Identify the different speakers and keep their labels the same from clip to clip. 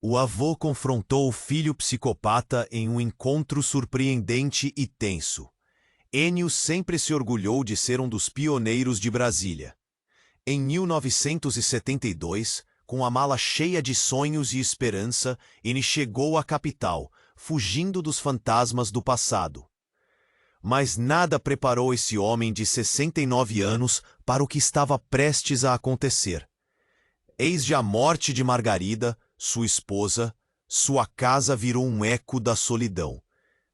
Speaker 1: O avô confrontou o filho psicopata em um encontro surpreendente e tenso. Enio sempre se orgulhou de ser um dos pioneiros de Brasília. Em 1972, com a mala cheia de sonhos e esperança, ele chegou à capital, fugindo dos fantasmas do passado. Mas nada preparou esse homem de 69 anos para o que estava prestes a acontecer. Eis a morte de Margarida, sua esposa, sua casa virou um eco da solidão.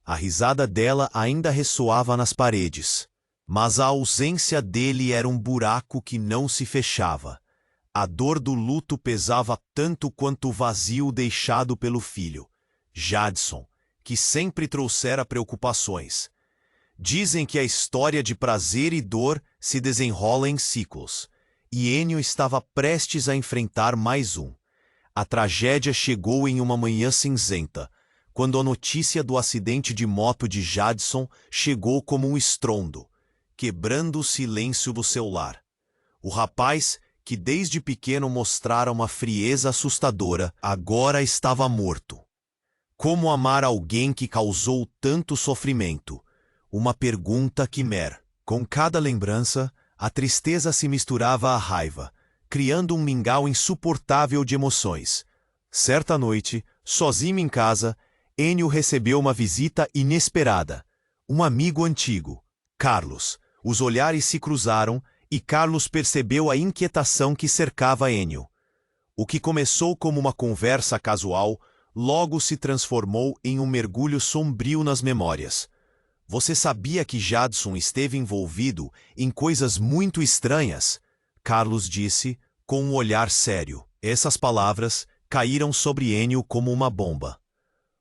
Speaker 1: A risada dela ainda ressoava nas paredes, mas a ausência dele era um buraco que não se fechava. A dor do luto pesava tanto quanto o vazio deixado pelo filho, Jadson, que sempre trouxera preocupações. Dizem que a história de prazer e dor se desenrola em ciclos, e Enio estava prestes a enfrentar mais um. A tragédia chegou em uma manhã cinzenta, quando a notícia do acidente de moto de Jadson chegou como um estrondo, quebrando o silêncio do seu lar. O rapaz, que desde pequeno mostrara uma frieza assustadora, agora estava morto. Como amar alguém que causou tanto sofrimento? Uma pergunta quimera. Com cada lembrança, a tristeza se misturava à raiva, criando um mingau insuportável de emoções. Certa noite, sozinho em casa, Enio recebeu uma visita inesperada. Um amigo antigo, Carlos. Os olhares se cruzaram e Carlos percebeu a inquietação que cercava Enio. O que começou como uma conversa casual, logo se transformou em um mergulho sombrio nas memórias. Você sabia que Jadson esteve envolvido em coisas muito estranhas? Carlos disse, com um olhar sério. Essas palavras caíram sobre Enio como uma bomba.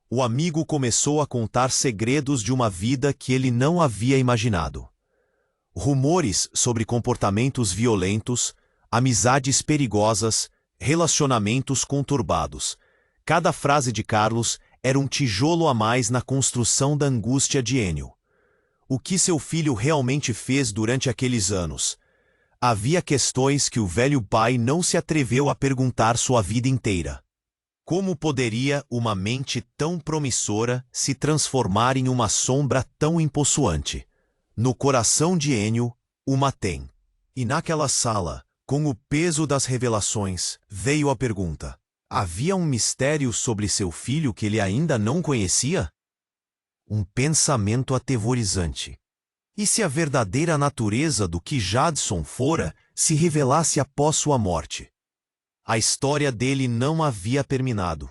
Speaker 1: O amigo começou a contar segredos de uma vida que ele não havia imaginado. Rumores sobre comportamentos violentos, amizades perigosas, relacionamentos conturbados. Cada frase de Carlos era um tijolo a mais na construção da angústia de Enio. O que seu filho realmente fez durante aqueles anos? Havia questões que o velho pai não se atreveu a perguntar sua vida inteira. Como poderia uma mente tão promissora se transformar em uma sombra tão impossuante? No coração de Enio, uma tem. E naquela sala, com o peso das revelações, veio a pergunta: havia um mistério sobre seu filho que ele ainda não conhecia? Um pensamento aterrorizante. E se a verdadeira natureza do que Jadson fora se revelasse após sua morte? A história dele não havia terminado.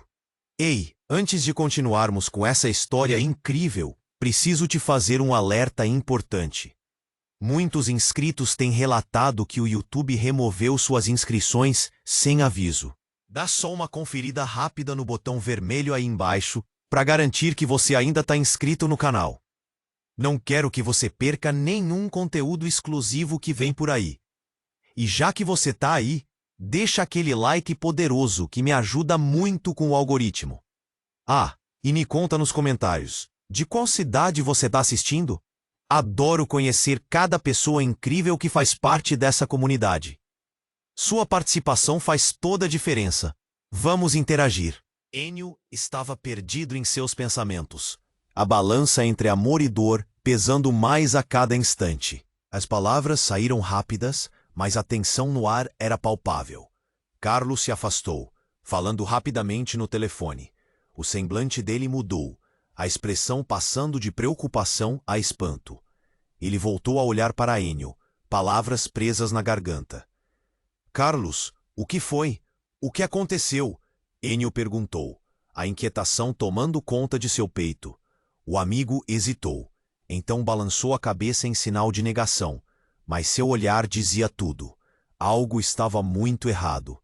Speaker 1: Ei, antes de continuarmos com essa história incrível, preciso te fazer um alerta importante. Muitos inscritos têm relatado que o YouTube removeu suas inscrições sem aviso. Dá só uma conferida rápida no botão vermelho aí embaixo para garantir que você ainda está inscrito no canal. Não quero que você perca nenhum conteúdo exclusivo que vem por aí. E já que você está aí, deixa aquele like poderoso que me ajuda muito com o algoritmo. Ah, e me conta nos comentários, de qual cidade você está assistindo? Adoro conhecer cada pessoa incrível que faz parte dessa comunidade. Sua participação faz toda a diferença. Vamos interagir. Enio estava perdido em seus pensamentos. A balança entre amor e dor pesando mais a cada instante. As palavras saíram rápidas, mas a tensão no ar era palpável. Carlos se afastou, falando rapidamente no telefone. O semblante dele mudou, a expressão passando de preocupação a espanto. Ele voltou a olhar para Enio, palavras presas na garganta. Carlos, o que foi? O que aconteceu? Enio perguntou, a inquietação tomando conta de seu peito. O amigo hesitou, então balançou a cabeça em sinal de negação, mas seu olhar dizia tudo. Algo estava muito errado.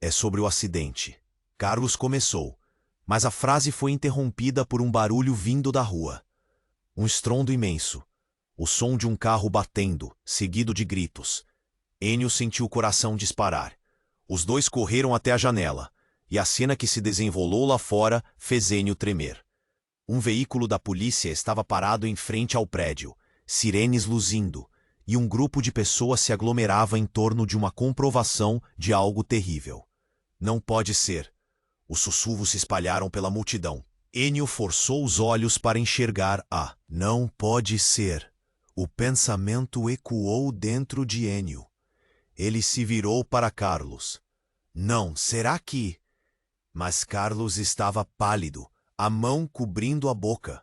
Speaker 1: É sobre o acidente. Carlos começou, mas a frase foi interrompida por um barulho vindo da rua. Um estrondo imenso. O som de um carro batendo, seguido de gritos. Enio sentiu o coração disparar. Os dois correram até a janela, e a cena que se desenrolou lá fora fez Enio tremer. Um veículo da polícia estava parado em frente ao prédio, sirenes luzindo, e um grupo de pessoas se aglomerava em torno de uma comprovação de algo terrível. Não pode ser. Os sussurros se espalharam pela multidão. Ennio forçou os olhos para enxergar a "não pode ser". O pensamento ecoou dentro de Ennio. Ele se virou para Carlos. Não, será que... Mas Carlos estava pálido, a mão cobrindo a boca.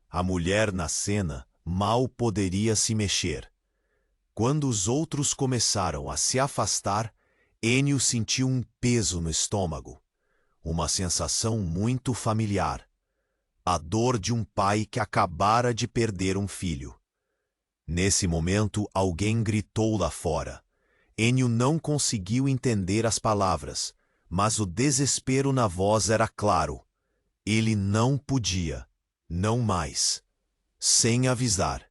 Speaker 1: A mulher na cena mal poderia se mexer. Quando os outros começaram a se afastar, Ennio sentiu um peso no estômago. Uma sensação muito familiar. A dor de um pai que acabara de perder um filho. Nesse momento, alguém gritou lá fora. Ennio não conseguiu entender as palavras, mas o desespero na voz era claro. Ele não podia, não mais, sem avisar.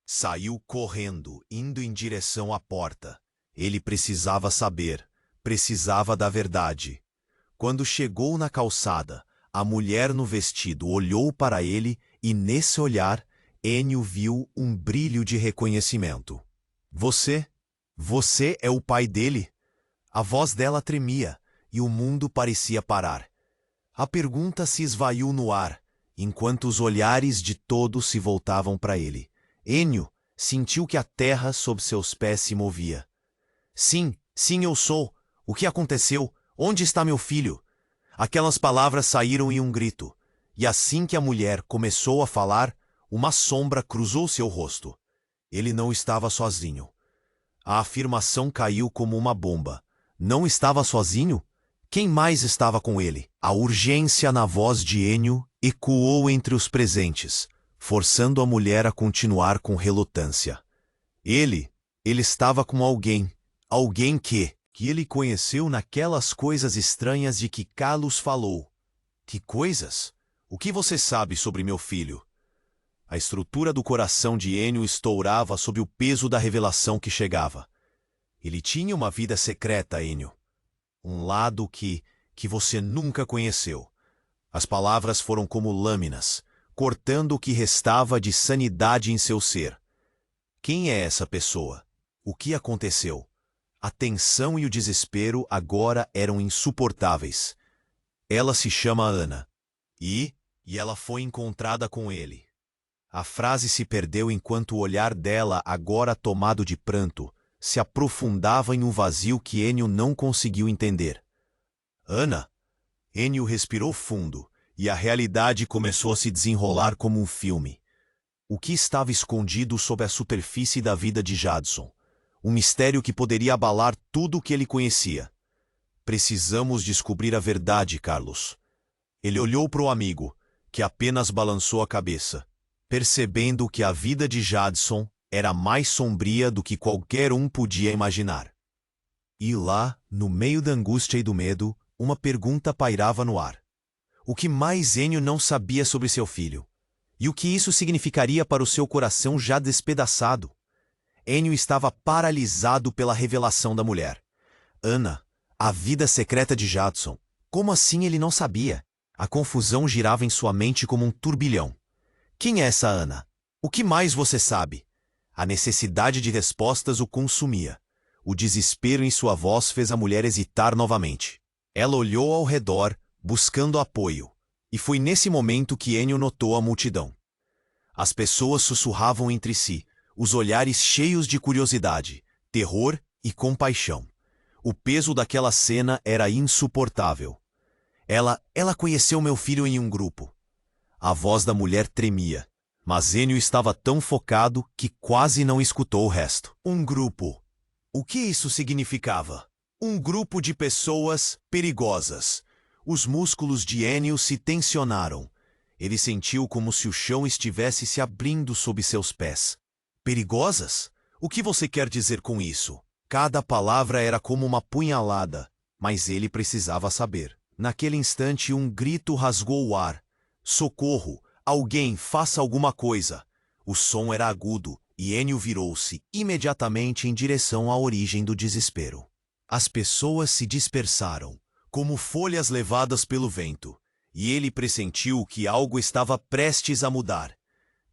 Speaker 1: Saiu correndo, indo em direção à porta. Ele precisava saber, precisava da verdade. Quando chegou na calçada, a mulher no vestido olhou para ele e, nesse olhar, Ennio viu um brilho de reconhecimento. Você é o pai dele? A voz dela tremia e o mundo parecia parar. A pergunta se esvaiu no ar, enquanto os olhares de todos se voltavam para ele. Ennio sentiu que a terra sob seus pés se movia. Sim, eu sou. O que aconteceu? Onde está meu filho? Aquelas palavras saíram em um grito, e assim que a mulher começou a falar, uma sombra cruzou seu rosto. Ele não estava sozinho. A afirmação caiu como uma bomba. Não estava sozinho? Quem mais estava com ele? A urgência na voz de Ennio ecoou entre os presentes, forçando a mulher a continuar com relutância. Ele estava com alguém que ele conheceu naquelas coisas estranhas de que Carlos falou. Que coisas? O que você sabe sobre meu filho? A estrutura do coração de Ennio estourava sob o peso da revelação que chegava. Ele tinha uma vida secreta, Ennio. Um lado que você nunca conheceu. As palavras foram como lâminas, cortando o que restava de sanidade em seu ser. Quem é essa pessoa? O que aconteceu? A tensão e o desespero agora eram insuportáveis. Ela se chama Ana. E ela foi encontrada com ele. A frase se perdeu enquanto o olhar dela, agora tomado de pranto, se aprofundava em um vazio que Ennio não conseguiu entender. Ana? Ennio respirou fundo, e a realidade começou a se desenrolar como um filme. O que estava escondido sob a superfície da vida de Jadson? Um mistério que poderia abalar tudo o que ele conhecia. Precisamos descobrir a verdade, Carlos. Ele olhou para o amigo, que apenas balançou a cabeça, percebendo que a vida de Jadson era mais sombria do que qualquer um podia imaginar. E lá, no meio da angústia e do medo, uma pergunta pairava no ar. O que mais Ennio não sabia sobre seu filho? E o que isso significaria para o seu coração já despedaçado? Ennio estava paralisado pela revelação da mulher. Ana, a vida secreta de Jadson. Como assim ele não sabia? A confusão girava em sua mente como um turbilhão. Quem é essa Ana? O que mais você sabe? A necessidade de respostas o consumia. O desespero em sua voz fez a mulher hesitar novamente. Ela olhou ao redor, buscando apoio, e foi nesse momento que Ennio notou a multidão. As pessoas sussurravam entre si, os olhares cheios de curiosidade, terror e compaixão. O peso daquela cena era insuportável. Ela conheceu meu filho em um grupo. A voz da mulher tremia, mas Ennio estava tão focado que quase não escutou o resto. Um grupo. O que isso significava? Um grupo de pessoas perigosas. Os músculos de Ennio se tensionaram. Ele sentiu como se o chão estivesse se abrindo sob seus pés. Perigosas? O que você quer dizer com isso? Cada palavra era como uma punhalada, mas ele precisava saber. Naquele instante, um grito rasgou o ar. Socorro! Alguém, faça alguma coisa! O som era agudo, e Ennio virou-se imediatamente em direção à origem do desespero. As pessoas se dispersaram, como folhas levadas pelo vento, e ele pressentiu que algo estava prestes a mudar.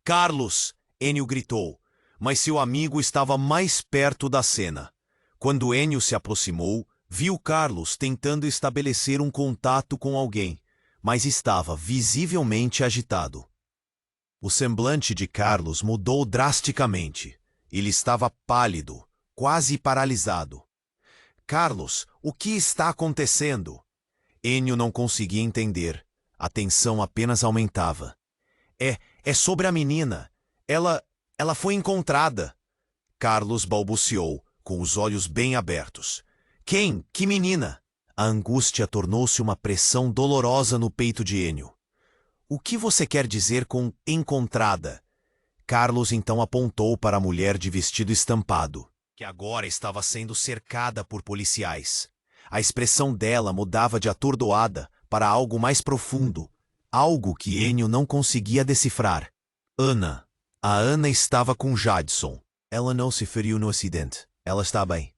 Speaker 1: Carlos! Ennio gritou, mas seu amigo estava mais perto da cena. Quando Ennio se aproximou, Viu Carlos tentando estabelecer um contato com alguém, mas estava visivelmente agitado. O semblante de Carlos mudou drasticamente. Ele estava pálido, quase paralisado. Carlos, o que está acontecendo? Ennio não conseguia entender. A tensão apenas aumentava. É sobre a menina. Ela foi encontrada. Carlos balbuciou, com os olhos bem abertos. Quem? Que menina? A angústia tornou-se uma pressão dolorosa no peito de Ennio. O que você quer dizer com encontrada? Carlos então apontou para a mulher de vestido estampado, que agora estava sendo cercada por policiais. A expressão dela mudava de atordoada para algo mais profundo, algo que Ennio não conseguia decifrar. Ana. A Ana estava com Jadson. Ela não se feriu no acidente. Ela está bem.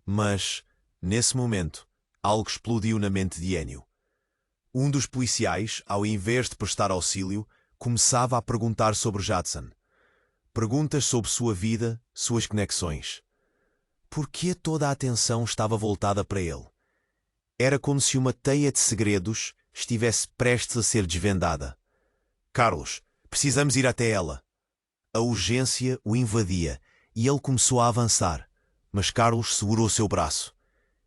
Speaker 1: Mas, nesse momento, algo explodiu na mente de Ennio. Um dos policiais, ao invés de prestar auxílio, começava a perguntar sobre Jadson. Perguntas sobre sua vida, suas conexões. Por que toda a atenção estava voltada para ele? Era como se uma teia de segredos estivesse prestes a ser desvendada. Carlos, precisamos ir até ela. A urgência o invadia e ele começou a avançar, mas Carlos segurou seu braço.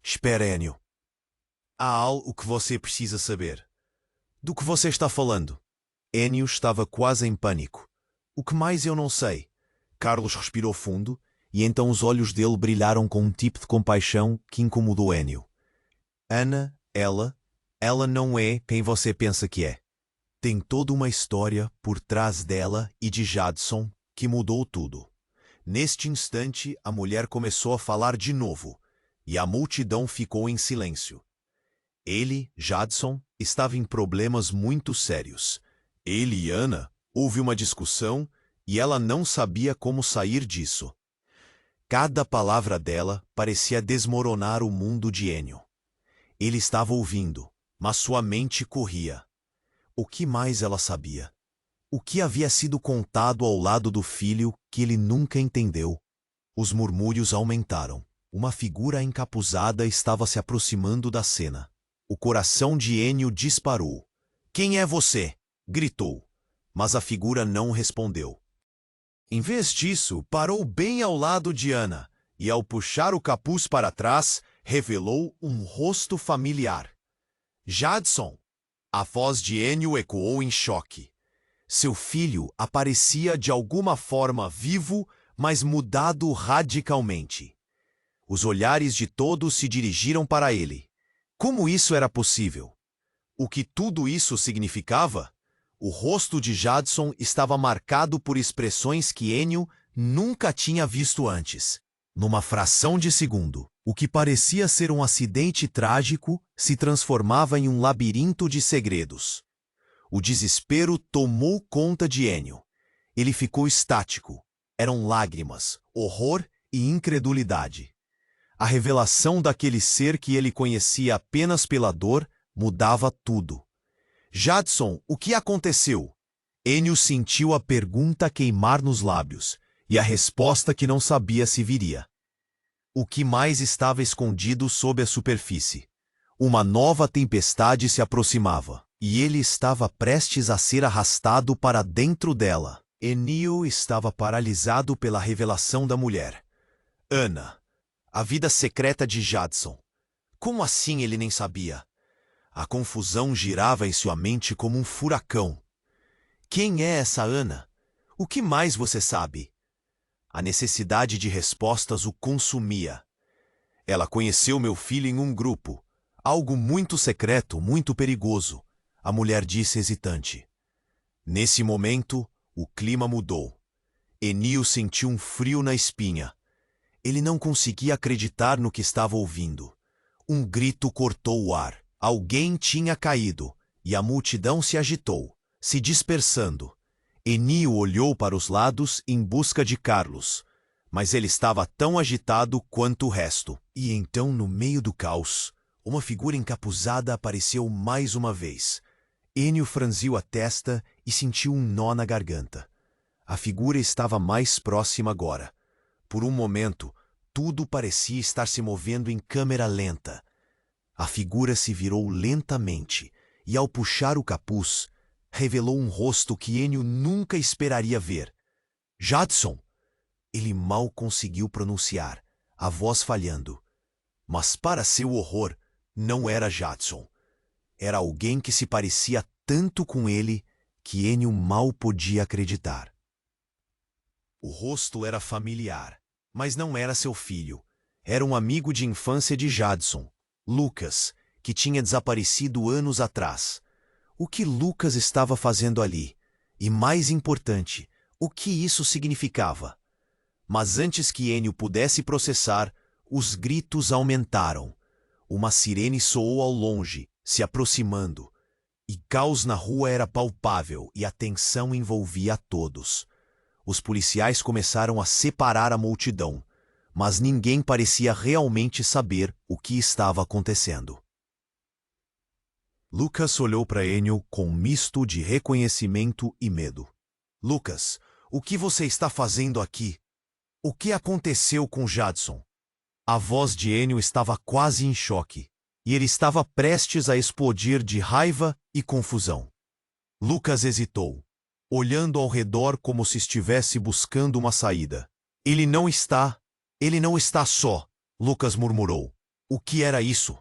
Speaker 1: Espera, Ennio. Há algo que você precisa saber. Do que você está falando? Ennio estava quase em pânico. O que mais eu não sei? Carlos respirou fundo e então os olhos dele brilharam com um tipo de compaixão que incomodou Ennio. Ana, ela não é quem você pensa que é. Tem toda uma história por trás dela e de Jadson que mudou tudo. Neste instante, a mulher começou a falar de novo e a multidão ficou em silêncio. Ele, Jadson, estava em problemas muito sérios. Ele e Ana, houve uma discussão e ela não sabia como sair disso. Cada palavra dela parecia desmoronar o mundo de Ennio. Ele estava ouvindo, mas sua mente corria. O que mais ela sabia? O que havia sido contado ao lado do filho que ele nunca entendeu? Os murmúrios aumentaram. Uma figura encapuzada estava se aproximando da cena. O coração de Ennio disparou. Quem é você? Gritou. Mas a figura não respondeu. Em vez disso, parou bem ao lado de Ana e, ao puxar o capuz para trás, revelou um rosto familiar. Jadson! A voz de Ennio ecoou em choque. Seu filho aparecia de alguma forma vivo, mas mudado radicalmente. Os olhares de todos se dirigiram para ele. Como isso era possível? O que tudo isso significava? O rosto de Jadson estava marcado por expressões que Ennio nunca tinha visto antes. Numa fração de segundo, o que parecia ser um acidente trágico se transformava em um labirinto de segredos. O desespero tomou conta de Ennio. Ele ficou estático. Eram lágrimas, horror e incredulidade. A revelação daquele ser que ele conhecia apenas pela dor mudava tudo. Jadson, o que aconteceu? Ennio sentiu a pergunta queimar nos lábios e a resposta que não sabia se viria. O que mais estava escondido sob a superfície? Uma nova tempestade se aproximava, e ele estava prestes a ser arrastado para dentro dela. Ennio estava paralisado pela revelação da mulher. Ana, a vida secreta de Jadson. Como assim ele nem sabia? A confusão girava em sua mente como um furacão. Quem é essa Ana? O que mais você sabe? A necessidade de respostas o consumia. Ela conheceu meu filho em um grupo. Algo muito secreto, muito perigoso, a mulher disse hesitante. Nesse momento, o clima mudou. Ennio sentiu um frio na espinha. Ele não conseguia acreditar no que estava ouvindo. Um grito cortou o ar. Alguém tinha caído, e a multidão se agitou, se dispersando. Ennio olhou para os lados em busca de Carlos, mas ele estava tão agitado quanto o resto. E então, no meio do caos, uma figura encapuzada apareceu mais uma vez. Ennio franziu a testa e sentiu um nó na garganta. A figura estava mais próxima agora. Por um momento, tudo parecia estar se movendo em câmera lenta. A figura se virou lentamente e, ao puxar o capuz, revelou um rosto que Ennio nunca esperaria ver. Jadson! Ele mal conseguiu pronunciar, a voz falhando. Mas, para seu horror, não era Jadson. Era alguém que se parecia tanto com ele que Ennio mal podia acreditar. O rosto era familiar, mas não era seu filho. Era um amigo de infância de Jadson, Lucas, que tinha desaparecido anos atrás. O que Lucas estava fazendo ali? E, mais importante, o que isso significava? Mas antes que Ennio pudesse processar, os gritos aumentaram. Uma sirene soou ao longe, se aproximando. E caos na rua era palpável e a tensão envolvia a todos. Os policiais começaram a separar a multidão, mas ninguém parecia realmente saber o que estava acontecendo. Lucas olhou para Ennio com um misto de reconhecimento e medo. Lucas, o que você está fazendo aqui? O que aconteceu com Jadson? A voz de Ennio estava quase em choque, e ele estava prestes a explodir de raiva e confusão. Lucas hesitou, olhando ao redor como se estivesse buscando uma saída. Ele não está só, Lucas murmurou. O que era isso?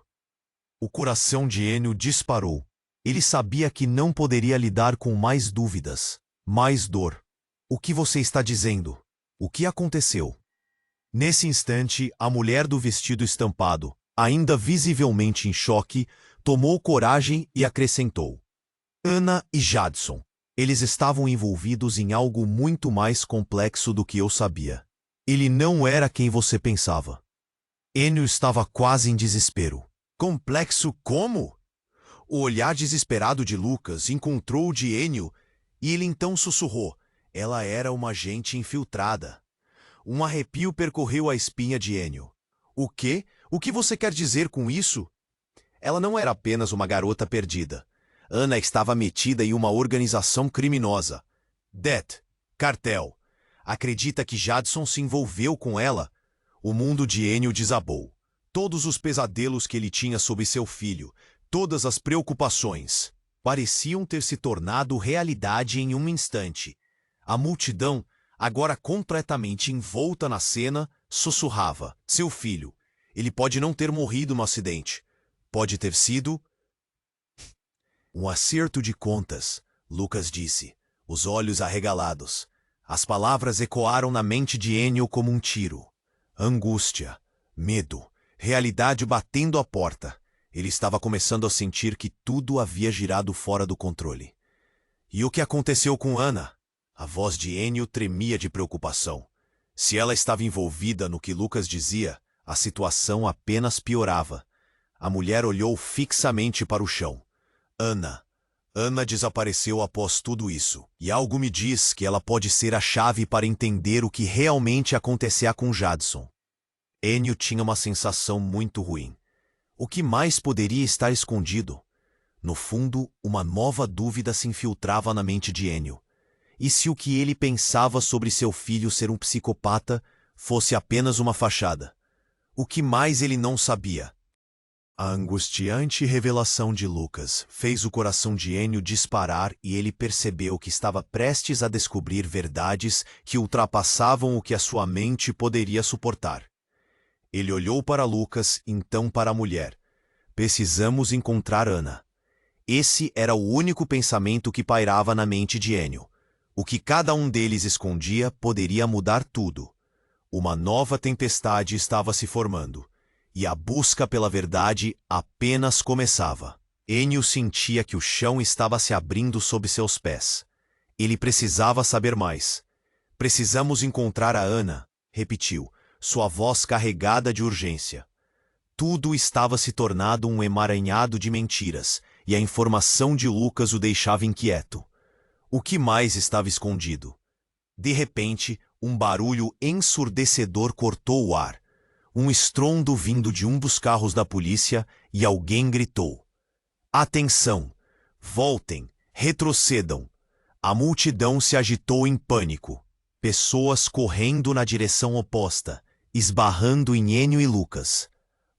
Speaker 1: O coração de Ennio disparou. Ele sabia que não poderia lidar com mais dúvidas, mais dor. O que você está dizendo? O que aconteceu? Nesse instante, a mulher do vestido estampado, ainda visivelmente em choque, tomou coragem e acrescentou. Ana e Jadson. Eles estavam envolvidos em algo muito mais complexo do que eu sabia. Ele não era quem você pensava. Ennio estava quase em desespero. Complexo como? O olhar desesperado de Lucas encontrou o de Ennio e ele então sussurrou. Ela era uma agente infiltrada. Um arrepio percorreu a espinha de Ennio. O quê? O que você quer dizer com isso? Ela não era apenas uma garota perdida. Ana estava metida em uma organização criminosa. Det, cartel. Acredita que Jadson se envolveu com ela? O mundo de Ennio desabou. Todos os pesadelos que ele tinha sobre seu filho, todas as preocupações, pareciam ter se tornado realidade em um instante. A multidão, agora completamente envolta na cena, sussurrava. Seu filho. Ele pode não ter morrido no acidente. Pode ter sido... Um acerto de contas, Lucas disse, os olhos arregalados. As palavras ecoaram na mente de Ennio como um tiro. Angústia, medo, realidade batendo à porta. Ele estava começando a sentir que tudo havia girado fora do controle. E o que aconteceu com Ana? A voz de Ennio tremia de preocupação. Se ela estava envolvida no que Lucas dizia, a situação apenas piorava. A mulher olhou fixamente para o chão. Ana desapareceu após tudo isso, e algo me diz que ela pode ser a chave para entender o que realmente acontecerá com Jadson. Ennio tinha uma sensação muito ruim. O que mais poderia estar escondido? No fundo, uma nova dúvida se infiltrava na mente de Ennio. E se o que ele pensava sobre seu filho ser um psicopata fosse apenas uma fachada? O que mais ele não sabia? A angustiante revelação de Lucas fez o coração de Ennio disparar e ele percebeu que estava prestes a descobrir verdades que ultrapassavam o que a sua mente poderia suportar. Ele olhou para Lucas, então para a mulher. Precisamos encontrar Ana. Esse era o único pensamento que pairava na mente de Ennio. O que cada um deles escondia poderia mudar tudo. Uma nova tempestade estava se formando. E a busca pela verdade apenas começava. Ennio sentia que o chão estava se abrindo sob seus pés. Ele precisava saber mais. Precisamos encontrar a Ana, repetiu, sua voz carregada de urgência. Tudo estava se tornando um emaranhado de mentiras, e a informação de Lucas o deixava inquieto. O que mais estava escondido? De repente, um barulho ensurdecedor cortou o ar. Um estrondo vindo de um dos carros da polícia e alguém gritou. Atenção! Voltem! Retrocedam! A multidão se agitou em pânico. Pessoas correndo na direção oposta, esbarrando em Ennio e Lucas.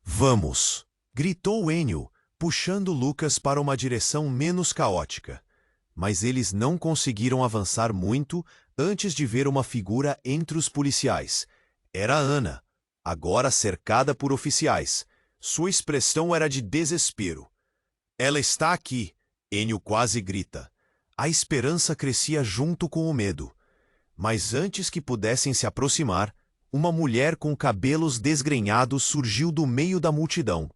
Speaker 1: Vamos! gritou Enio, puxando Lucas para uma direção menos caótica. Mas eles não conseguiram avançar muito antes de ver uma figura entre os policiais. Era Ana, agora cercada por oficiais. Sua expressão era de desespero. Ela está aqui, Enio quase grita. A esperança crescia junto com o medo. Mas antes que pudessem se aproximar, uma mulher com cabelos desgrenhados surgiu do meio da multidão.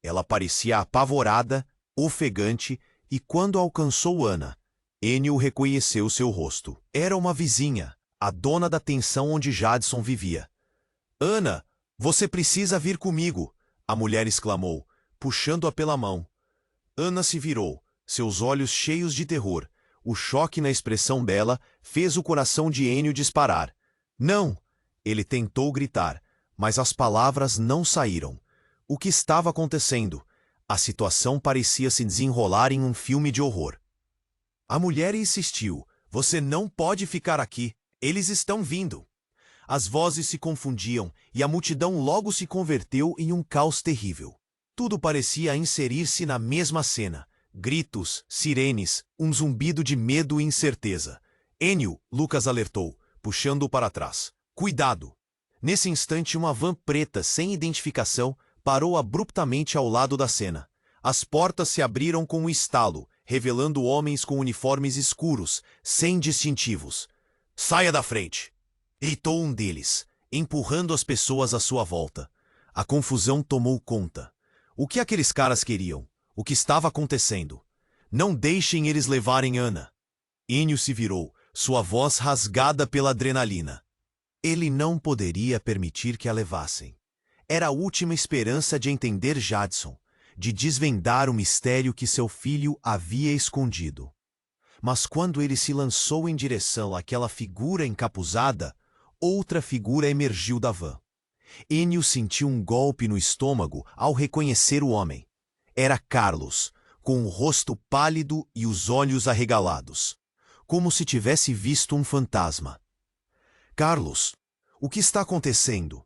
Speaker 1: Ela parecia apavorada, ofegante, e quando alcançou Ana, Enio reconheceu seu rosto. Era uma vizinha, a dona da pensão onde Jadson vivia. Ana, você precisa vir comigo, a mulher exclamou, puxando-a pela mão. Ana se virou, seus olhos cheios de terror. O choque na expressão dela fez o coração de Enio disparar. Não! Ele tentou gritar, mas as palavras não saíram. O que estava acontecendo? A situação parecia se desenrolar em um filme de horror. A mulher insistiu. Você não pode ficar aqui. Eles estão vindo. As vozes se confundiam e a multidão logo se converteu em um caos terrível. Tudo parecia inserir-se na mesma cena. Gritos, sirenes, um zumbido de medo e incerteza. Enio, Lucas alertou, puxando-o para trás. Cuidado! Nesse instante, uma van preta sem identificação parou abruptamente ao lado da cena. As portas se abriram com um estalo, revelando homens com uniformes escuros, sem distintivos. Saia da frente! Gritou um deles, empurrando as pessoas à sua volta. A confusão tomou conta. O que aqueles caras queriam? O que estava acontecendo? Não deixem eles levarem Ana. Enio se virou, sua voz rasgada pela adrenalina. Ele não poderia permitir que a levassem. Era a última esperança de entender Jadson, de desvendar o mistério que seu filho havia escondido. Mas quando ele se lançou em direção àquela figura encapuzada, outra figura emergiu da van. Enio sentiu um golpe no estômago ao reconhecer o homem. Era Carlos, com o rosto pálido e os olhos arregalados, como se tivesse visto um fantasma. Carlos, o que está acontecendo?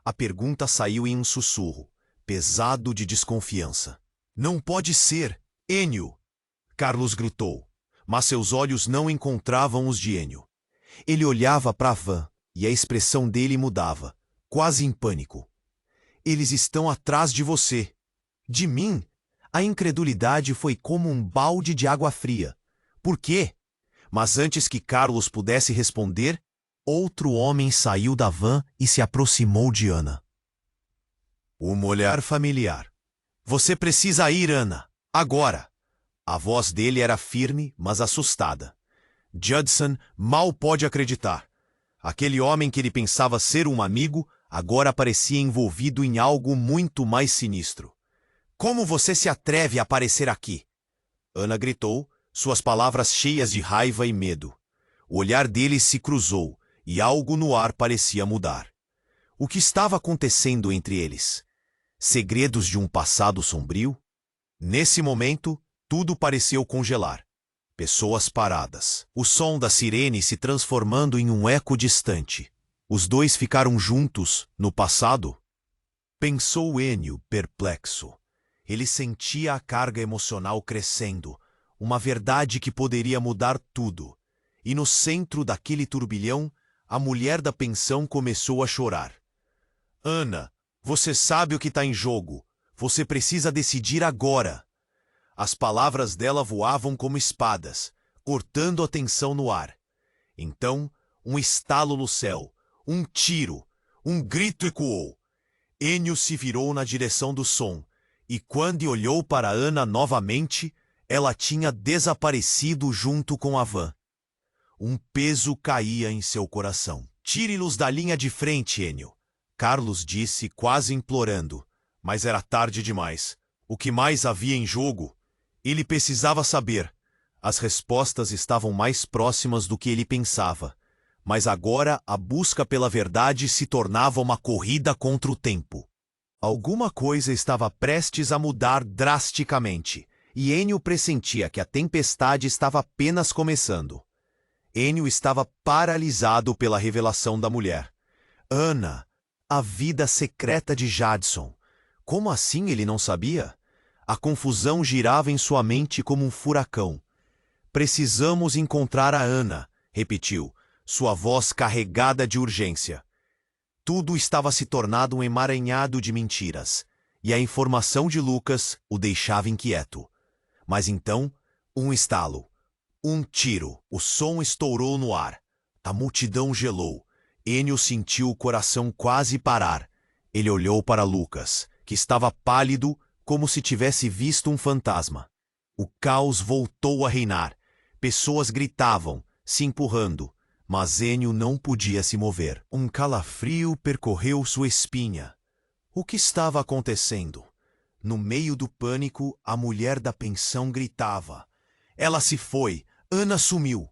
Speaker 1: A pergunta saiu em um sussurro, pesado de desconfiança. Não pode ser, Enio! Carlos gritou, mas seus olhos não encontravam os de Enio. Ele olhava para a van e a expressão dele mudava, quase em pânico. Eles estão atrás de você. De mim? A incredulidade foi como um balde de água fria. Por quê? Mas antes que Carlos pudesse responder, outro homem saiu da van e se aproximou de Ana. Um olhar familiar. Você precisa ir, Ana. Agora. A voz dele era firme, mas assustada. Judson mal pode acreditar. Aquele homem que ele pensava ser um amigo, agora parecia envolvido em algo muito mais sinistro. Como você se atreve a aparecer aqui? Ana gritou, suas palavras cheias de raiva e medo. O olhar dele se cruzou e algo no ar parecia mudar. O que estava acontecendo entre eles? Segredos de um passado sombrio? Nesse momento, tudo pareceu congelar. Pessoas paradas. O som da sirene se transformando em um eco distante. Os dois ficaram juntos no passado? Pensou Enio, perplexo. Ele sentia a carga emocional crescendo, uma verdade que poderia mudar tudo. E no centro daquele turbilhão, a mulher da pensão começou a chorar. Ana, você sabe o que está em jogo. Você precisa decidir agora. As palavras dela voavam como espadas, cortando a tensão no ar. Então, um estalo no céu, um tiro, um grito ecoou. Enio se virou na direção do som, e quando olhou para Ana novamente, ela tinha desaparecido junto com a van. Um peso caía em seu coração. Tire-los da linha de frente, Enio. Carlos disse, quase implorando, mas era tarde demais. O que mais havia em jogo? Ele precisava saber. As respostas estavam mais próximas do que ele pensava. Mas agora a busca pela verdade se tornava uma corrida contra o tempo. Alguma coisa estava prestes a mudar drasticamente, e Enio pressentia que a tempestade estava apenas começando. Enio estava paralisado pela revelação da mulher. Ana, a vida secreta de Jadson. Como assim ele não sabia? A confusão girava em sua mente como um furacão. Precisamos encontrar a Ana, repetiu, sua voz carregada de urgência. Tudo estava se tornando um emaranhado de mentiras, e a informação de Lucas o deixava inquieto. Mas então, um estalo. Um tiro. O som estourou no ar. A multidão gelou. Ennio sentiu o coração quase parar. Ele olhou para Lucas, que estava pálido como se tivesse visto um fantasma. O caos voltou a reinar. Pessoas gritavam, se empurrando, mas Ennio não podia se mover. Um calafrio percorreu sua espinha. O que estava acontecendo? No meio do pânico, a mulher da pensão gritava. Ela se foi. Ana sumiu.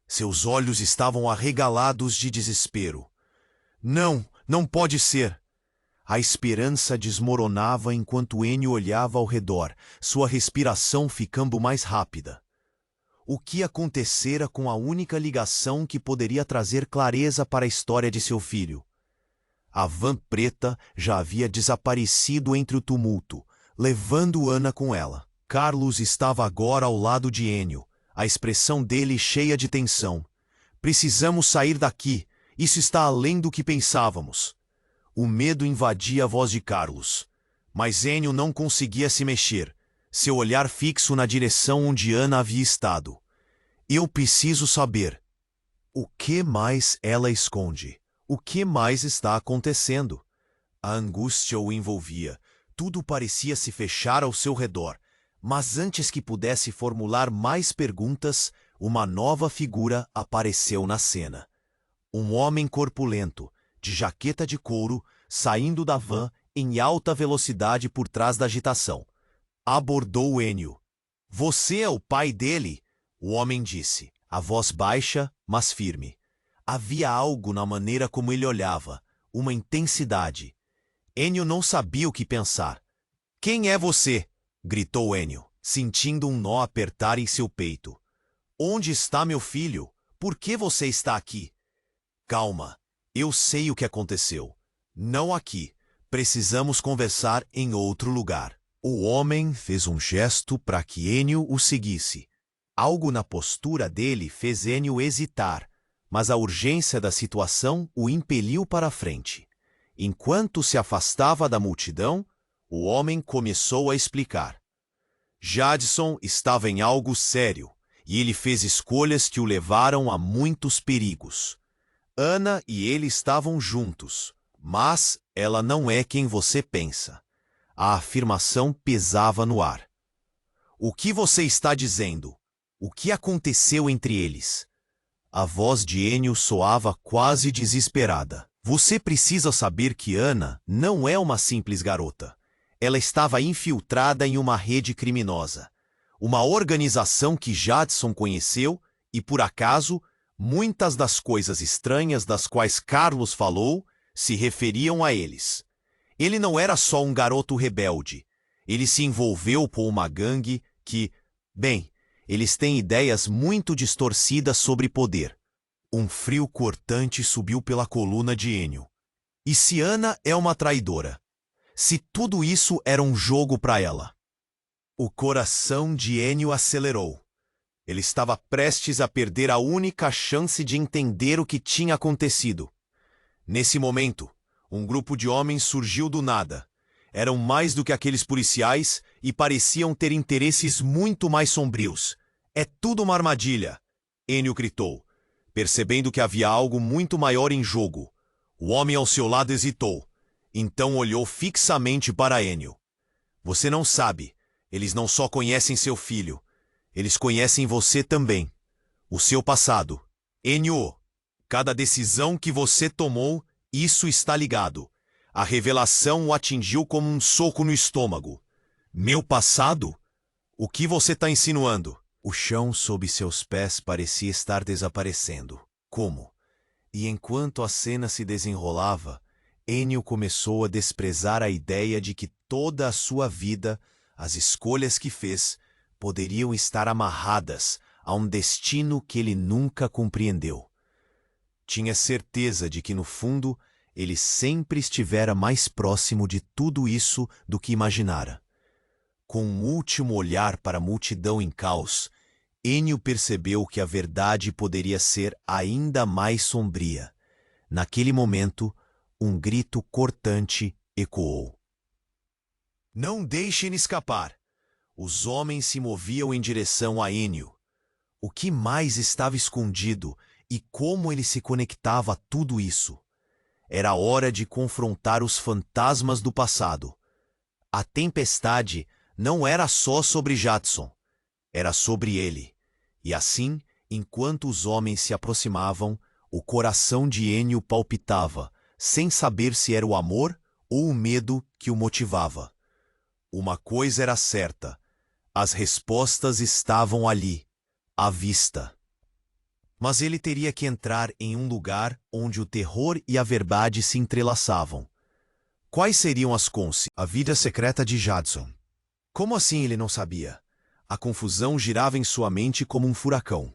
Speaker 1: Seus olhos estavam arregalados de desespero. Não, não pode ser. A esperança desmoronava enquanto Ennio olhava ao redor, sua respiração ficando mais rápida. O que acontecera com a única ligação que poderia trazer clareza para a história de seu filho? A van preta já havia desaparecido entre o tumulto, levando Ana com ela. Carlos estava agora ao lado de Ennio, a expressão dele cheia de tensão. Precisamos sair daqui. Isso está além do que pensávamos. O medo invadia a voz de Carlos. Mas Ennio não conseguia se mexer, seu olhar fixo na direção onde Ana havia estado. Eu preciso saber. O que mais ela esconde? O que mais está acontecendo? A angústia o envolvia. Tudo parecia se fechar ao seu redor. Mas antes que pudesse formular mais perguntas, uma nova figura apareceu na cena. Um homem corpulento, de jaqueta de couro, saindo da van em alta velocidade por trás da agitação. Abordou Ennio. Você é o pai dele? O homem disse, a voz baixa, mas firme. Havia algo na maneira como ele olhava, uma intensidade. Ennio não sabia o que pensar. Quem é você? Gritou Ennio, sentindo um nó apertar em seu peito. Onde está meu filho? Por que você está aqui? Calma, eu sei o que aconteceu. Não aqui. Precisamos conversar em outro lugar. O homem fez um gesto para que Ennio o seguisse. Algo na postura dele fez Ennio hesitar, mas a urgência da situação o impeliu para a frente. Enquanto se afastava da multidão, o homem começou a explicar. Jadson estava em algo sério, e ele fez escolhas que o levaram a muitos perigos. Ana e ele estavam juntos, mas ela não é quem você pensa. A afirmação pesava no ar. O que você está dizendo? O que aconteceu entre eles? A voz de Ennio soava quase desesperada. Você precisa saber que Ana não é uma simples garota. Ela estava infiltrada em uma rede criminosa. Uma organização que Jadson conheceu e, por acaso, muitas das coisas estranhas das quais Carlos falou se referiam a eles. Ele não era só um garoto rebelde. Ele se envolveu com uma gangue que, bem, eles têm ideias muito distorcidas sobre poder. Um frio cortante subiu pela coluna de Ennio. E se Ana é uma traidora? Se tudo isso era um jogo para ela? O coração de Ennio acelerou. Ele estava prestes a perder a única chance de entender o que tinha acontecido. Nesse momento, um grupo de homens surgiu do nada. Eram mais do que aqueles policiais e pareciam ter interesses muito mais sombrios. É tudo uma armadilha, Ennio gritou, percebendo que havia algo muito maior em jogo. O homem ao seu lado hesitou. Então olhou fixamente para Ennio. Você não sabe. Eles não só conhecem seu filho. Eles conhecem você também. O seu passado. Ennio, cada decisão que você tomou, isso está ligado. A revelação o atingiu como um soco no estômago. Meu passado? O que você está insinuando? O chão sob seus pés parecia estar desaparecendo. Como? E enquanto a cena se desenrolava, Ennio começou a desprezar a ideia de que toda a sua vida, as escolhas que fez, poderiam estar amarradas a um destino que ele nunca compreendeu. Tinha certeza de que, no fundo, Ele sempre estivera mais próximo de tudo isso do que imaginara. Com um último olhar para a multidão em caos, Enio percebeu que a verdade poderia ser ainda mais sombria. Naquele momento, um grito cortante ecoou. Não deixem escapar! Os homens se moviam em direção a Enio. O que mais estava escondido e como ele se conectava a tudo isso? Era hora de confrontar os fantasmas do passado. A tempestade não era só sobre Jadson, era sobre ele. E assim, enquanto os homens se aproximavam, o coração de Enio palpitava, sem saber se era o amor ou o medo que o motivava. Uma coisa era certa: as respostas estavam ali, à vista. Mas ele teria que entrar em um lugar onde o terror e a verdade se entrelaçavam. Quais seriam as consequências? A vida secreta de Jadson. Como assim ele não sabia? A confusão girava em sua mente como um furacão.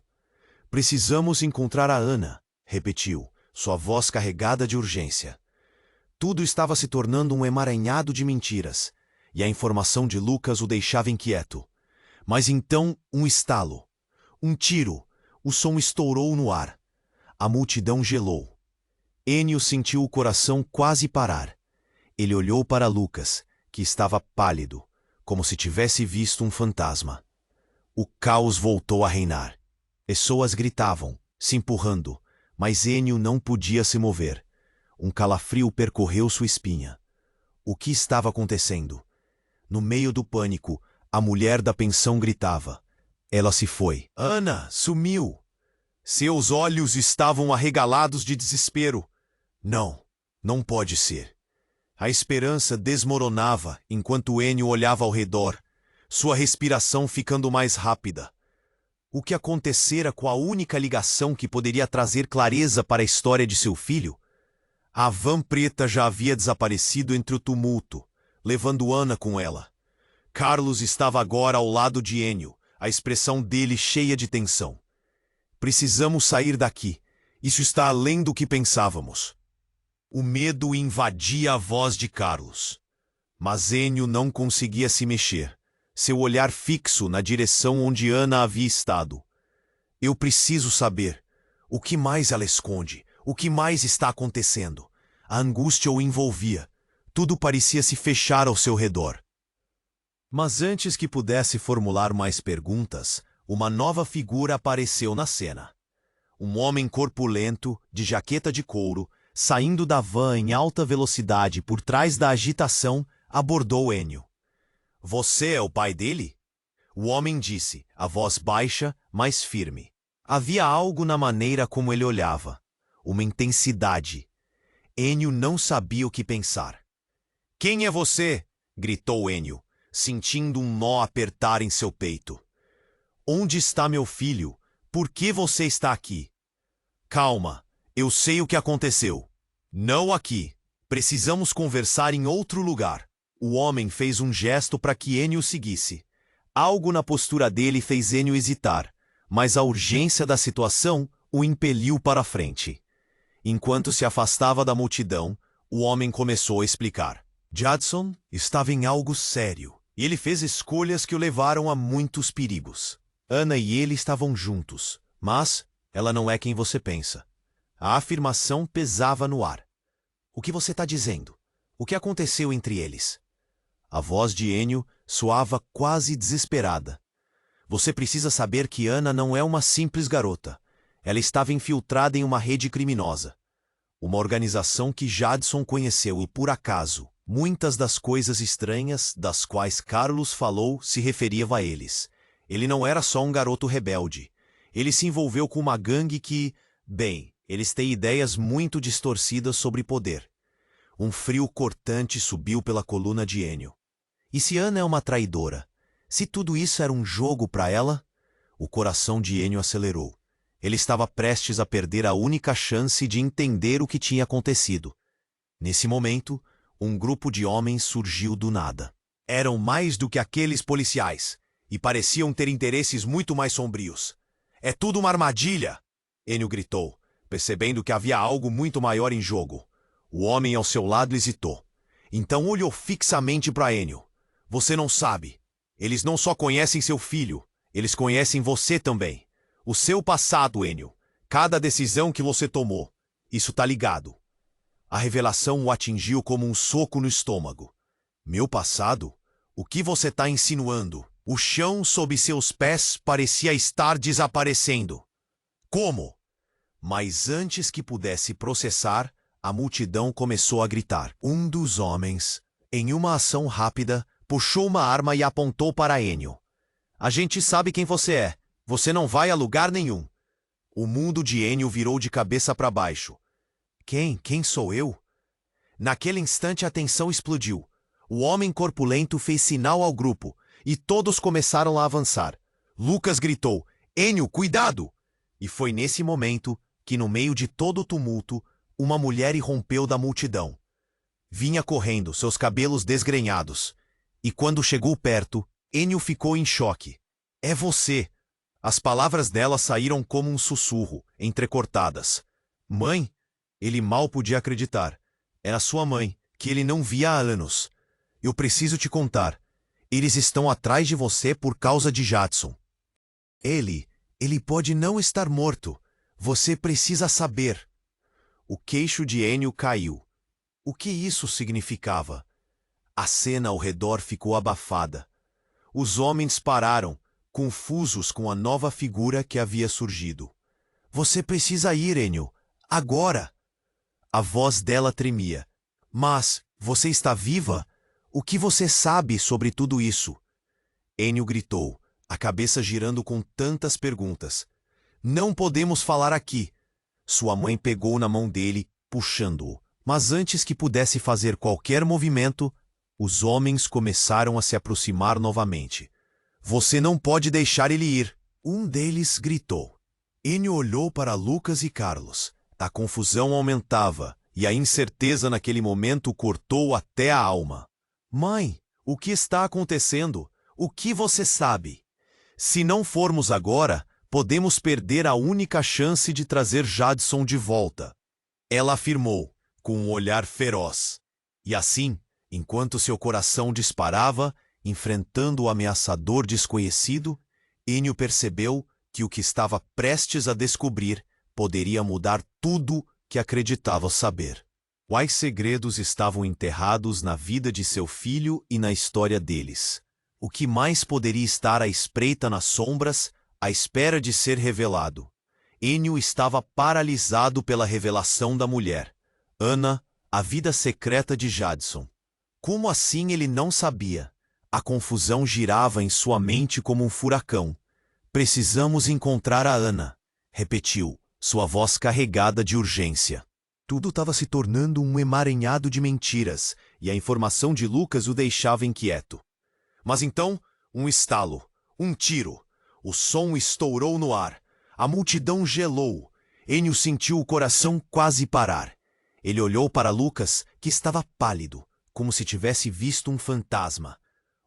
Speaker 1: Precisamos encontrar a Ana, repetiu, sua voz carregada de urgência. Tudo estava se tornando um emaranhado de mentiras, e a informação de Lucas o deixava inquieto. Mas então, um estalo. Um tiro. O som estourou no ar. A multidão gelou. Enio sentiu o coração quase parar. Ele olhou para Lucas, que estava pálido, como se tivesse visto um fantasma. O caos voltou a reinar. Pessoas gritavam, se empurrando, mas Enio não podia se mover. Um calafrio percorreu sua espinha. O que estava acontecendo? No meio do pânico, a mulher da pensão gritava. Ela se foi. Ana sumiu. Seus olhos estavam arregalados de desespero. Não, não pode ser. A esperança desmoronava enquanto Enio olhava ao redor, sua respiração ficando mais rápida. O que acontecera com a única ligação que poderia trazer clareza para a história de seu filho? A van preta já havia desaparecido entre o tumulto, levando Ana com ela. Carlos estava agora ao lado de Enio, a expressão dele cheia de tensão. Precisamos sair daqui. Isso está além do que pensávamos. O medo invadia a voz de Carlos. Mas Enio não conseguia se mexer, seu olhar fixo na direção onde Ana havia estado. Eu preciso saber. O que mais ela esconde? O que mais está acontecendo? A angústia o envolvia. Tudo parecia se fechar ao seu redor. Mas antes que pudesse formular mais perguntas, uma nova figura apareceu na cena. Um homem corpulento, de jaqueta de couro, saindo da van em alta velocidade por trás da agitação, abordou Enio. Você é o pai dele? O homem disse, a voz baixa, mas firme. Havia algo na maneira como ele olhava. Uma intensidade. Enio não sabia o que pensar. Quem é você? Gritou Enio, sentindo um nó apertar em seu peito. Onde está meu filho? Por que você está aqui? Calma, eu sei o que aconteceu. Não aqui. Precisamos conversar em outro lugar. O homem fez um gesto para que Enio seguisse. Algo na postura dele fez Enio hesitar, mas a urgência da situação o impeliu para a frente. Enquanto se afastava da multidão, o homem começou a explicar. Jadson estava em algo sério, e ele fez escolhas que o levaram a muitos perigos. Ana e ele estavam juntos, mas ela não é quem você pensa. A afirmação pesava no ar. O que você está dizendo? O que aconteceu entre eles? A voz de Enio soava quase desesperada. Você precisa saber que Ana não é uma simples garota. Ela estava infiltrada em uma rede criminosa. Uma organização que Jadson conheceu e, por acaso, muitas das coisas estranhas das quais Carlos falou se referiam a eles. Ele não era só um garoto rebelde. Ele se envolveu com uma gangue que, bem, eles têm ideias muito distorcidas sobre poder. Um frio cortante subiu pela coluna de Enio. E se Ana é uma traidora? Se tudo isso era um jogo para ela? O coração de Enio acelerou. Ele estava prestes a perder a única chance de entender o que tinha acontecido. Nesse momento, um grupo de homens surgiu do nada. Eram mais do que aqueles policiais, e pareciam ter interesses muito mais sombrios. É tudo uma armadilha! Enio gritou, percebendo que havia algo muito maior em jogo. O homem ao seu lado hesitou. Então olhou fixamente para Enio. Você não sabe. Eles não só conhecem seu filho, eles conhecem você também. O seu passado, Enio. Cada decisão que você tomou. Isso tá ligado. A revelação o atingiu como um soco no estômago. Meu passado? O que você tá insinuando? O chão sob seus pés parecia estar desaparecendo. Como? Mas antes que pudesse processar, a multidão começou a gritar. Um dos homens, em uma ação rápida, puxou uma arma e apontou para Enio. A gente sabe quem você é. Você não vai a lugar nenhum. O mundo de Enio virou de cabeça para baixo. Quem sou eu? Naquele instante a tensão explodiu. O homem corpulento fez sinal ao grupo, e todos começaram a avançar. Lucas gritou, Enio, cuidado! E foi nesse momento que, no meio de todo o tumulto, uma mulher irrompeu da multidão. Vinha correndo, seus cabelos desgrenhados. E quando chegou perto, Enio ficou em choque. É você! As palavras dela saíram como um sussurro, entrecortadas. Mãe? Ele mal podia acreditar. Era sua mãe, que ele não via há anos. Eu preciso te contar. Eles estão atrás de você por causa de Jadson. Ele pode não estar morto. Você precisa saber. O queixo de Enio caiu. O que isso significava? A cena ao redor ficou abafada. Os homens pararam, confusos com a nova figura que havia surgido. Você precisa ir, Enio. Agora! A voz dela tremia. Mas, você está viva? O que você sabe sobre tudo isso? Enio gritou, a cabeça girando com tantas perguntas. Não podemos falar aqui. Sua mãe pegou na mão dele, puxando-o. Mas antes que pudesse fazer qualquer movimento, os homens começaram a se aproximar novamente. Você não pode deixar ele ir. Um deles gritou. Enio olhou para Lucas e Carlos. A confusão aumentava, e a incerteza naquele momento cortou até a alma. Mãe, o que está acontecendo? O que você sabe? Se não formos agora, podemos perder a única chance de trazer Jadson de volta. Ela afirmou, com um olhar feroz. E assim, enquanto seu coração disparava, enfrentando o ameaçador desconhecido, Enio percebeu que o que estava prestes a descobrir poderia mudar tudo que acreditava saber. Quais segredos estavam enterrados na vida de seu filho e na história deles? O que mais poderia estar à espreita nas sombras, à espera de ser revelado? Enio estava paralisado pela revelação da mulher. Ana, a vida secreta de Jadson. Como assim ele não sabia? A confusão girava em sua mente como um furacão. Precisamos encontrar a Ana, repetiu, sua voz carregada de urgência. Tudo estava se tornando um emaranhado de mentiras, e a informação de Lucas o deixava inquieto. Mas então, um estalo, um tiro. O som estourou no ar. A multidão gelou. Enio sentiu o coração quase parar. Ele olhou para Lucas, que estava pálido, como se tivesse visto um fantasma.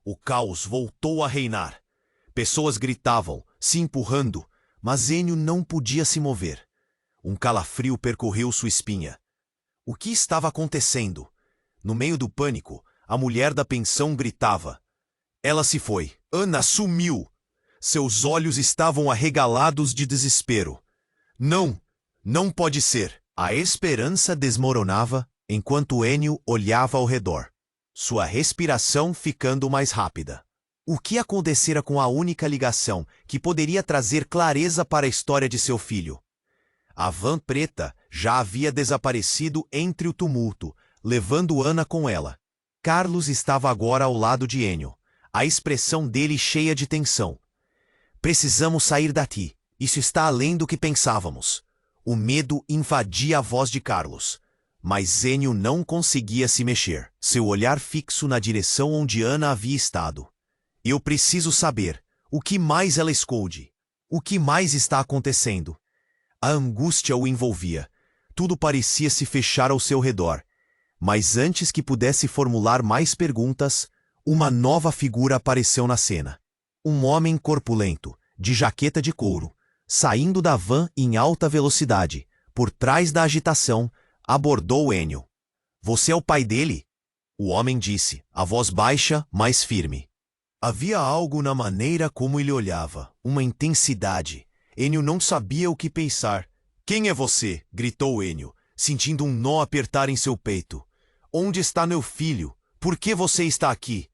Speaker 1: O caos voltou a reinar. Pessoas gritavam, se empurrando, mas Enio não podia se mover. Um calafrio percorreu sua espinha. O que estava acontecendo? No meio do pânico, a mulher da pensão gritava. Ela se foi. Ana sumiu. Seus olhos estavam arregalados de desespero. Não, não pode ser. A esperança desmoronava enquanto Enio olhava ao redor. Sua respiração ficando mais rápida. O que acontecera com a única ligação que poderia trazer clareza para a história de seu filho? A van preta já havia desaparecido entre o tumulto, levando Ana com ela. Carlos estava agora ao lado de Enio, a expressão dele cheia de tensão. Precisamos sair daqui. Isso está além do que pensávamos. O medo invadia a voz de Carlos. Mas Enio não conseguia se mexer, seu olhar fixo na direção onde Ana havia estado. Eu preciso saber, o que mais ela esconde? O que mais está acontecendo? A angústia o envolvia. Tudo parecia se fechar ao seu redor. Mas antes que pudesse formular mais perguntas, uma nova figura apareceu na cena. Um homem corpulento, de jaqueta de couro, saindo da van em alta velocidade, por trás da agitação, abordou Enio. Você é o pai dele? O homem disse, a voz baixa, mas firme. Havia algo na maneira como ele olhava, uma intensidade. Enio não sabia o que pensar. Quem é você? Gritou Enio, sentindo um nó apertar em seu peito. Onde está meu filho? Por que você está aqui?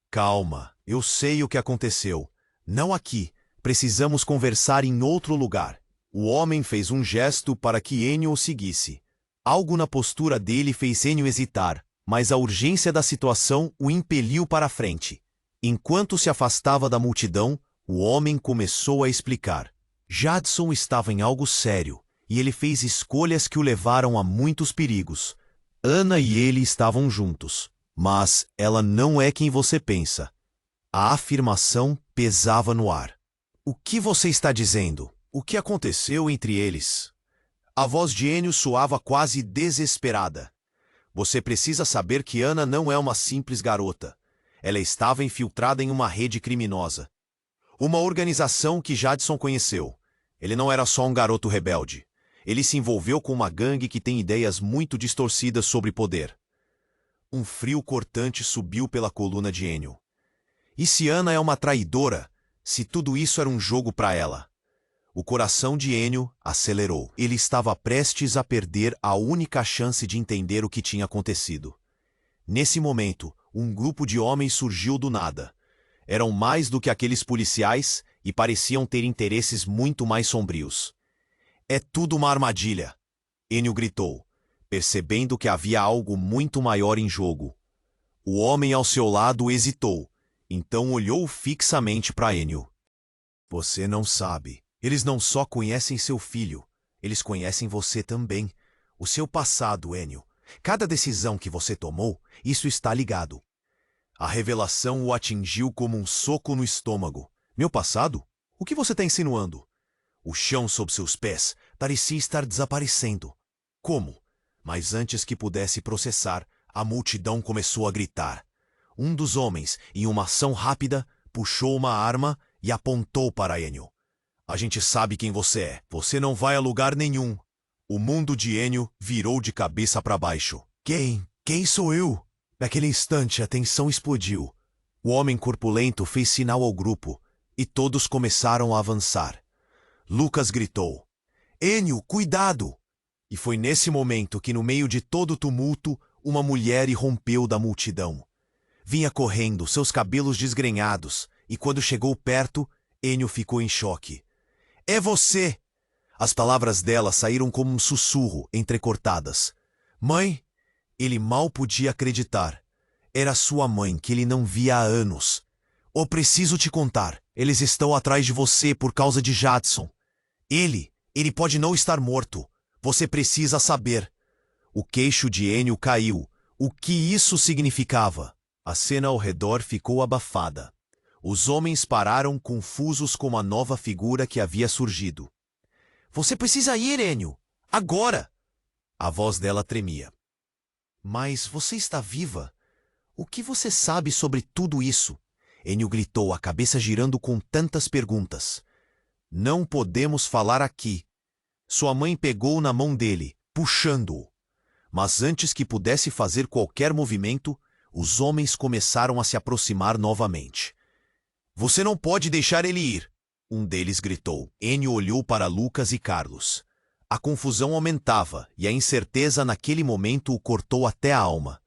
Speaker 1: Calma, eu sei o que aconteceu. Não aqui. Precisamos conversar em outro lugar. O homem fez um gesto para que Enio o seguisse. Algo na postura dele fez Enio hesitar, mas a urgência da situação o impeliu para a frente. Enquanto se afastava da multidão, o homem começou a explicar. Jadson estava em algo sério, e ele fez escolhas que o levaram a muitos perigos. Ana e ele estavam juntos, mas ela não é quem você pensa. A afirmação pesava no ar. O que você está dizendo? O que aconteceu entre eles? A voz de Enio soava quase desesperada. Você precisa saber que Ana não é uma simples garota. Ela estava infiltrada em uma rede criminosa. Uma organização que Jadson conheceu. Ele não era só um garoto rebelde. Ele se envolveu com uma gangue que tem ideias muito distorcidas sobre poder. Um frio cortante subiu pela coluna de Enio. E se Ana é uma traidora? Se tudo isso era um jogo para ela? O coração de Enio acelerou. Ele estava prestes a perder a única chance de entender o que tinha acontecido. Nesse momento, um grupo de homens surgiu do nada. Eram mais do que aqueles policiais e pareciam ter interesses muito mais sombrios. É tudo uma armadilha, Enio gritou, percebendo que havia algo muito maior em jogo. O homem ao seu lado hesitou, então olhou fixamente para Enio. Você não sabe. Eles não só conhecem seu filho, eles conhecem você também. O seu passado, Enio. Cada decisão que você tomou, isso está ligado. A revelação o atingiu como um soco no estômago. Meu passado? O que você está insinuando? O chão sob seus pés parecia estar desaparecendo. Como? Mas antes que pudesse processar, a multidão começou a gritar. Um dos homens, em uma ação rápida, puxou uma arma e apontou para Enio. A gente sabe quem você é. Você não vai a lugar nenhum. O mundo de Enio virou de cabeça para baixo. Quem? Quem sou eu? Naquele instante, a tensão explodiu. O homem corpulento fez sinal ao grupo, e todos começaram a avançar. Lucas gritou, Enio, cuidado! E foi nesse momento que, no meio de todo o tumulto, uma mulher irrompeu da multidão. Vinha correndo, seus cabelos desgrenhados, e quando chegou perto, Enio ficou em choque. É você! As palavras dela saíram como um sussurro, entrecortadas. Mãe? Ele mal podia acreditar. Era sua mãe, que ele não via há anos. Oh, preciso te contar. Eles estão atrás de você por causa de Jadson. Ele pode não estar morto. Você precisa saber. O queixo de Enio caiu. O que isso significava? A cena ao redor ficou abafada. Os homens pararam confusos com a nova figura que havia surgido. Você precisa ir, Enio! Agora! A voz dela tremia. Mas você está viva? O que você sabe sobre tudo isso? Enio gritou, a cabeça girando com tantas perguntas. Não podemos falar aqui. Sua mãe pegou na mão dele, puxando-o. Mas antes que pudesse fazer qualquer movimento, os homens começaram a se aproximar novamente. Você não pode deixar ele ir, um deles gritou. Enio olhou para Lucas e Carlos. A confusão aumentava e a incerteza naquele momento o cortou até a alma.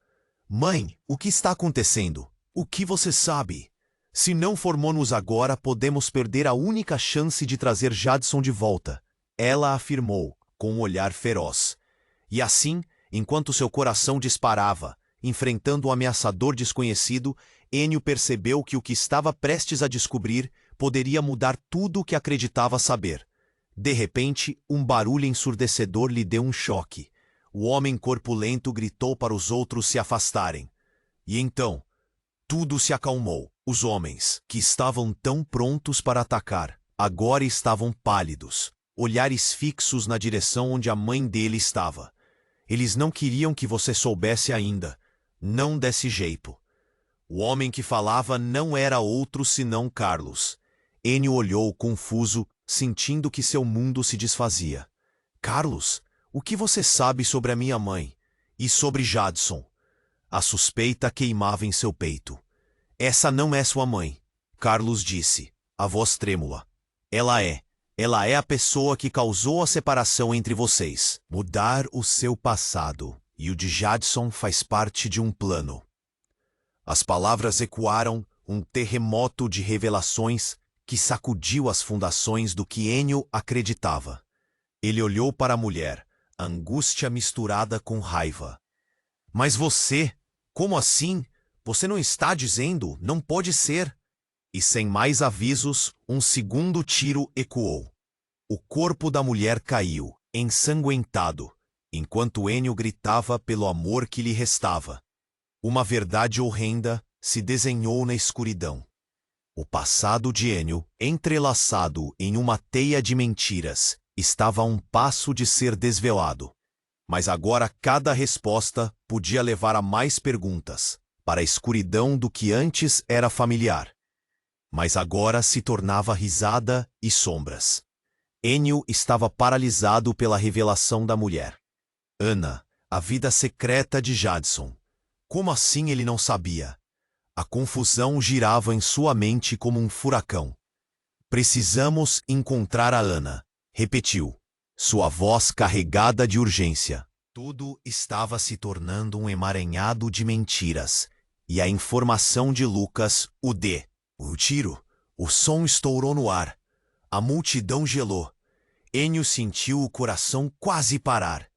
Speaker 1: Mãe, o que está acontecendo? O que você sabe? Se não formos agora, podemos perder a única chance de trazer Jadson de volta. Ela afirmou, com um olhar feroz. E assim, enquanto seu coração disparava, enfrentando o ameaçador desconhecido, Enio percebeu que o que estava prestes a descobrir poderia mudar tudo o que acreditava saber. De repente, um barulho ensurdecedor lhe deu um choque. O homem corpulento gritou para os outros se afastarem. E então, tudo se acalmou. Os homens, que estavam tão prontos para atacar, agora estavam pálidos, olhares fixos na direção onde a mãe dele estava. Eles não queriam que você soubesse ainda. Não desse jeito. O homem que falava não era outro senão Carlos. Enio olhou confuso, sentindo que seu mundo se desfazia. Carlos, o que você sabe sobre a minha mãe? E sobre Jadson? A suspeita queimava em seu peito. Essa não é sua mãe, Carlos disse, a voz trêmula. Ela é. Ela é a pessoa que causou a separação entre vocês. Mudar o seu passado e o de Jadson faz parte de um plano. As palavras ecoaram, um terremoto de revelações que sacudiu as fundações do que Ennio acreditava. Ele olhou para a mulher, angústia misturada com raiva. Mas você, como assim? Você não está dizendo, não pode ser. E sem mais avisos, um segundo tiro ecoou. O corpo da mulher caiu, ensanguentado, enquanto Ennio gritava pelo amor que lhe restava. Uma verdade horrenda se desenhou na escuridão. O passado de Ennio, entrelaçado em uma teia de mentiras, estava a um passo de ser desvelado. Mas agora cada resposta podia levar a mais perguntas, para a escuridão do que antes era familiar. Mas agora se tornava risada e sombras. Ennio estava paralisado pela revelação da mulher. Ana, a vida secreta de Jadson. Como assim ele não sabia? A confusão girava em sua mente como um furacão. Precisamos encontrar a Ana, repetiu, sua voz carregada de urgência. Tudo estava se tornando um emaranhado de mentiras, e a informação de Lucas, o tiro, o som estourou no ar. A multidão gelou. Ennio sentiu o coração quase parar.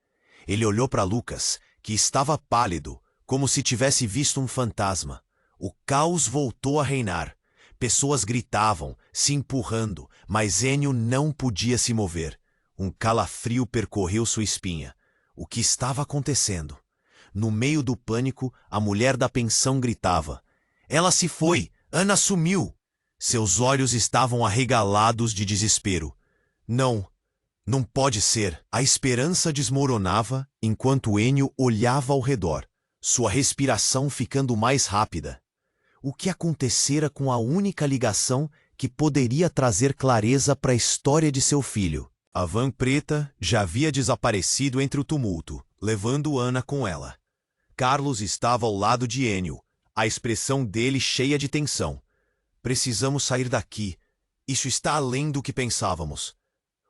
Speaker 1: Ele olhou para Lucas, que estava pálido, como se tivesse visto um fantasma. O caos voltou a reinar. Pessoas gritavam, se empurrando, mas Ennio não podia se mover. Um calafrio percorreu sua espinha. O que estava acontecendo? No meio do pânico, a mulher da pensão gritava. Ela se foi! Ana sumiu! Seus olhos estavam arregalados de desespero. Não pode ser. A esperança desmoronava enquanto Ennio olhava ao redor, sua respiração ficando mais rápida. O que acontecera com a única ligação que poderia trazer clareza para a história de seu filho? A van preta já havia desaparecido entre o tumulto, levando Ana com ela. Carlos estava ao lado de Ennio, a expressão dele cheia de tensão. Precisamos sair daqui. Isso está além do que pensávamos.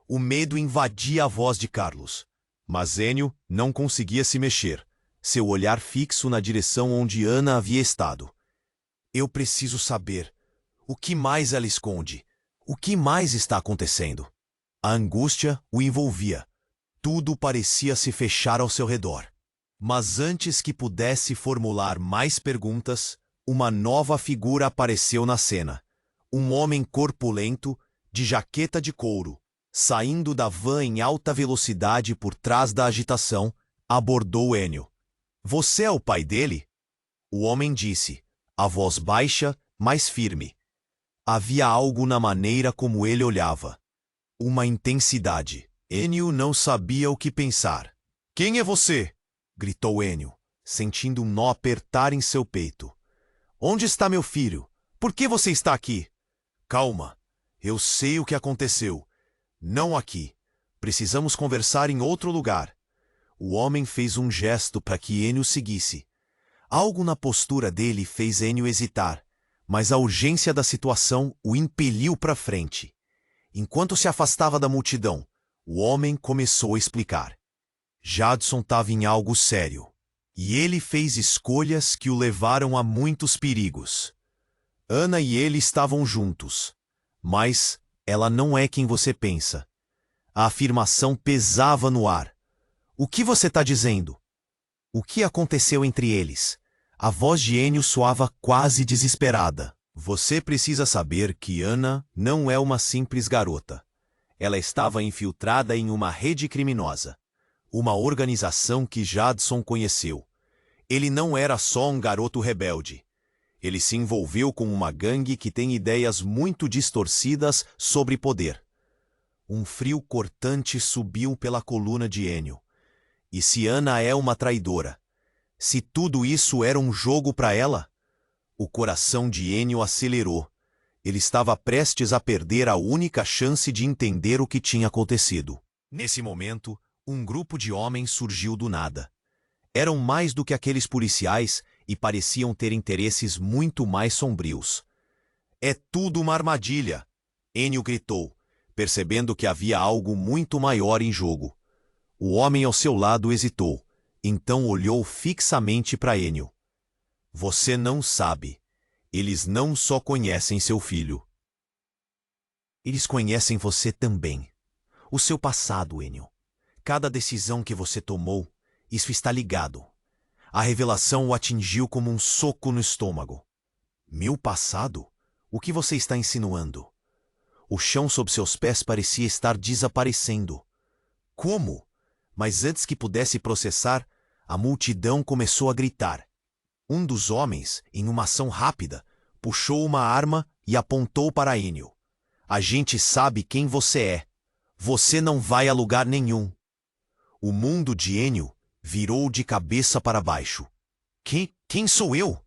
Speaker 1: O medo invadia a voz de Carlos. Mas Ennio não conseguia se mexer, seu olhar fixo na direção onde Ana havia estado. Eu preciso saber. O que mais ela esconde? O que mais está acontecendo? A angústia o envolvia. Tudo parecia se fechar ao seu redor. Mas antes que pudesse formular mais perguntas, uma nova figura apareceu na cena. Um homem corpulento, de jaqueta de couro, saindo da van em alta velocidade por trás da agitação, abordou Ennio. Você é o pai dele? O homem disse, a voz baixa, mas firme. Havia algo na maneira como ele olhava. Uma intensidade. Ennio não sabia o que pensar. Quem é você? Gritou Ennio, sentindo um nó apertar em seu peito. Onde está meu filho? Por que você está aqui? Calma. Eu sei o que aconteceu. Não aqui. Precisamos conversar em outro lugar. O homem fez um gesto para que Ennio seguisse. Algo na postura dele fez Ennio hesitar, mas a urgência da situação o impeliu para frente. Enquanto se afastava da multidão, o homem começou a explicar. Jadson estava em algo sério, e ele fez escolhas que o levaram a muitos perigos. Ana e ele estavam juntos, mas ela não é quem você pensa. A afirmação pesava no ar. O que você está dizendo? O que aconteceu entre eles? A voz de Ennio soava quase desesperada. Você precisa saber que Ana não é uma simples garota. Ela estava infiltrada em uma rede criminosa. Uma organização que Jadson conheceu. Ele não era só um garoto rebelde. Ele se envolveu com uma gangue que tem ideias muito distorcidas sobre poder. Um frio cortante subiu pela coluna de Ennio. E se Ana é uma traidora? Se tudo isso era um jogo para ela? O coração de Ennio acelerou. Ele estava prestes a perder a única chance de entender o que tinha acontecido. Nesse momento, um grupo de homens surgiu do nada. Eram mais do que aqueles policiais e pareciam ter interesses muito mais sombrios. É tudo uma armadilha, Enio gritou, percebendo que havia algo muito maior em jogo. O homem ao seu lado hesitou, então olhou fixamente para Enio. Você não sabe. Eles não só conhecem seu filho. Eles conhecem você também. O seu passado, Enio. Cada decisão que você tomou, isso está ligado. A revelação o atingiu como um soco no estômago. Meu passado? O que você está insinuando? O chão sob seus pés parecia estar desaparecendo. Como? Mas antes que pudesse processar, a multidão começou a gritar. Um dos homens, em uma ação rápida, puxou uma arma e apontou para Enio. A gente sabe quem você é. Você não vai a lugar nenhum. O mundo de Enio virou de cabeça para baixo. Quem sou eu?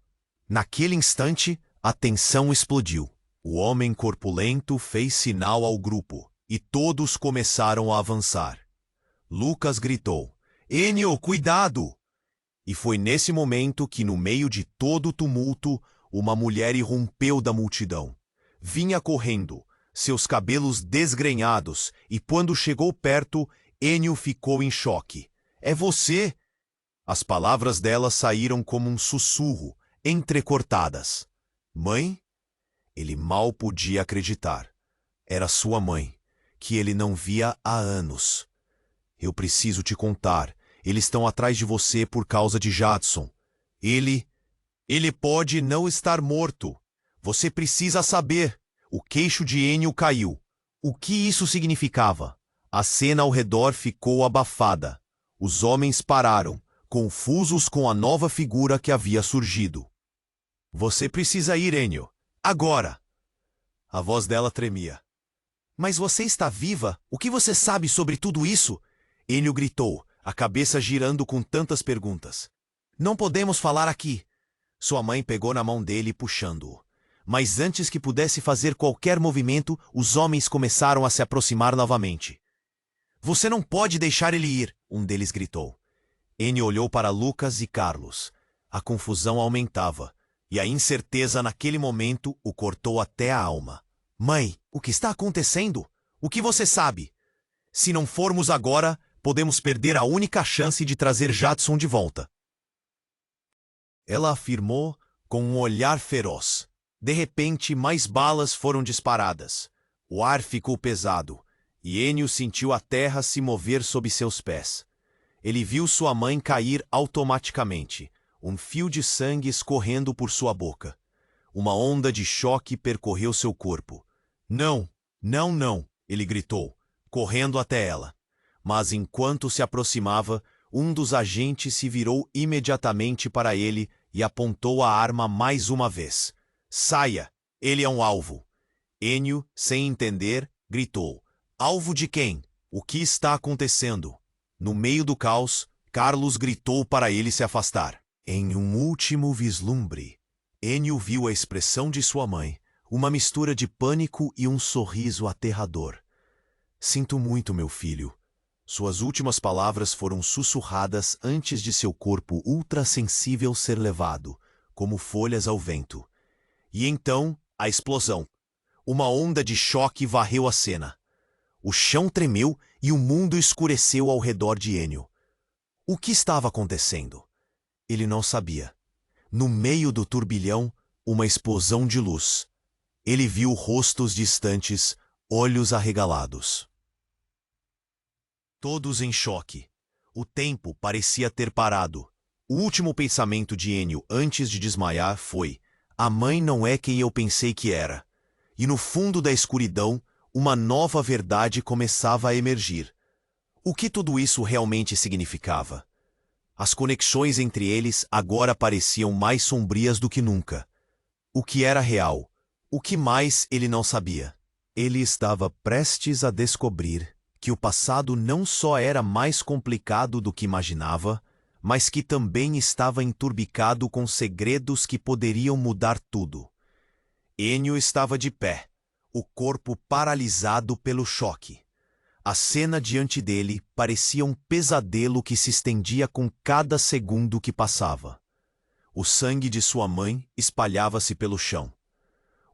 Speaker 1: Naquele instante, a tensão explodiu. O homem corpulento fez sinal ao grupo, e todos começaram a avançar. Lucas gritou, Enio, cuidado! E foi nesse momento que, no meio de todo o tumulto, uma mulher irrompeu da multidão. Vinha correndo, seus cabelos desgrenhados, e quando chegou perto, Enio ficou em choque. É você! As palavras dela saíram como um sussurro, entrecortadas. Mãe? Ele mal podia acreditar. Era sua mãe, que ele não via há anos. Eu preciso te contar. Eles estão atrás de você por causa de Jadson. Ele pode não estar morto. Você precisa saber. O queixo de Enio caiu. O que isso significava? A cena ao redor ficou abafada. Os homens pararam, confusos com a nova figura que havia surgido. Você precisa ir, Enio. Agora! A voz dela tremia. Mas você está viva? O que você sabe sobre tudo isso? Enio gritou, a cabeça girando com tantas perguntas. Não podemos falar aqui. Sua mãe pegou na mão dele, puxando-o. Mas antes que pudesse fazer qualquer movimento, os homens começaram a se aproximar novamente. Você não pode deixar ele ir, um deles gritou. Enio olhou para Lucas e Carlos. A confusão aumentava, e a incerteza naquele momento o cortou até a alma. Mãe, o que está acontecendo? O que você sabe? Se não formos agora, podemos perder a única chance de trazer Jadson de volta. Ela afirmou com um olhar feroz. De repente, mais balas foram disparadas. O ar ficou pesado, e Enio sentiu a terra se mover sob seus pés. Ele viu sua mãe cair automaticamente, um fio de sangue escorrendo por sua boca. Uma onda de choque percorreu seu corpo. Não, não, não, ele gritou, correndo até ela. Mas enquanto se aproximava, um dos agentes se virou imediatamente para ele e apontou a arma mais uma vez. Saia! Ele é um alvo! Enio, sem entender, gritou. Alvo de quem? O que está acontecendo? No meio do caos, Carlos gritou para ele se afastar. Em um último vislumbre, Enio viu a expressão de sua mãe, uma mistura de pânico e um sorriso aterrador. Sinto muito, meu filho. Suas últimas palavras foram sussurradas antes de seu corpo ultrassensível ser levado, como folhas ao vento. E então, a explosão. Uma onda de choque varreu a cena. O chão tremeu e o mundo escureceu ao redor de Enio. O que estava acontecendo? Ele não sabia. No meio do turbilhão, uma explosão de luz. Ele viu rostos distantes, olhos arregalados. Todos em choque. O tempo parecia ter parado. O último pensamento de Enio antes de desmaiar foi: a mãe não é quem eu pensei que era. E no fundo da escuridão, uma nova verdade começava a emergir. O que tudo isso realmente significava? As conexões entre eles agora pareciam mais sombrias do que nunca. O que era real? O que mais ele não sabia? Ele estava prestes a descobrir que o passado não só era mais complicado do que imaginava, mas que também estava enturbicado com segredos que poderiam mudar tudo. Enio estava de pé, o corpo paralisado pelo choque. A cena diante dele parecia um pesadelo que se estendia com cada segundo que passava. O sangue de sua mãe espalhava-se pelo chão.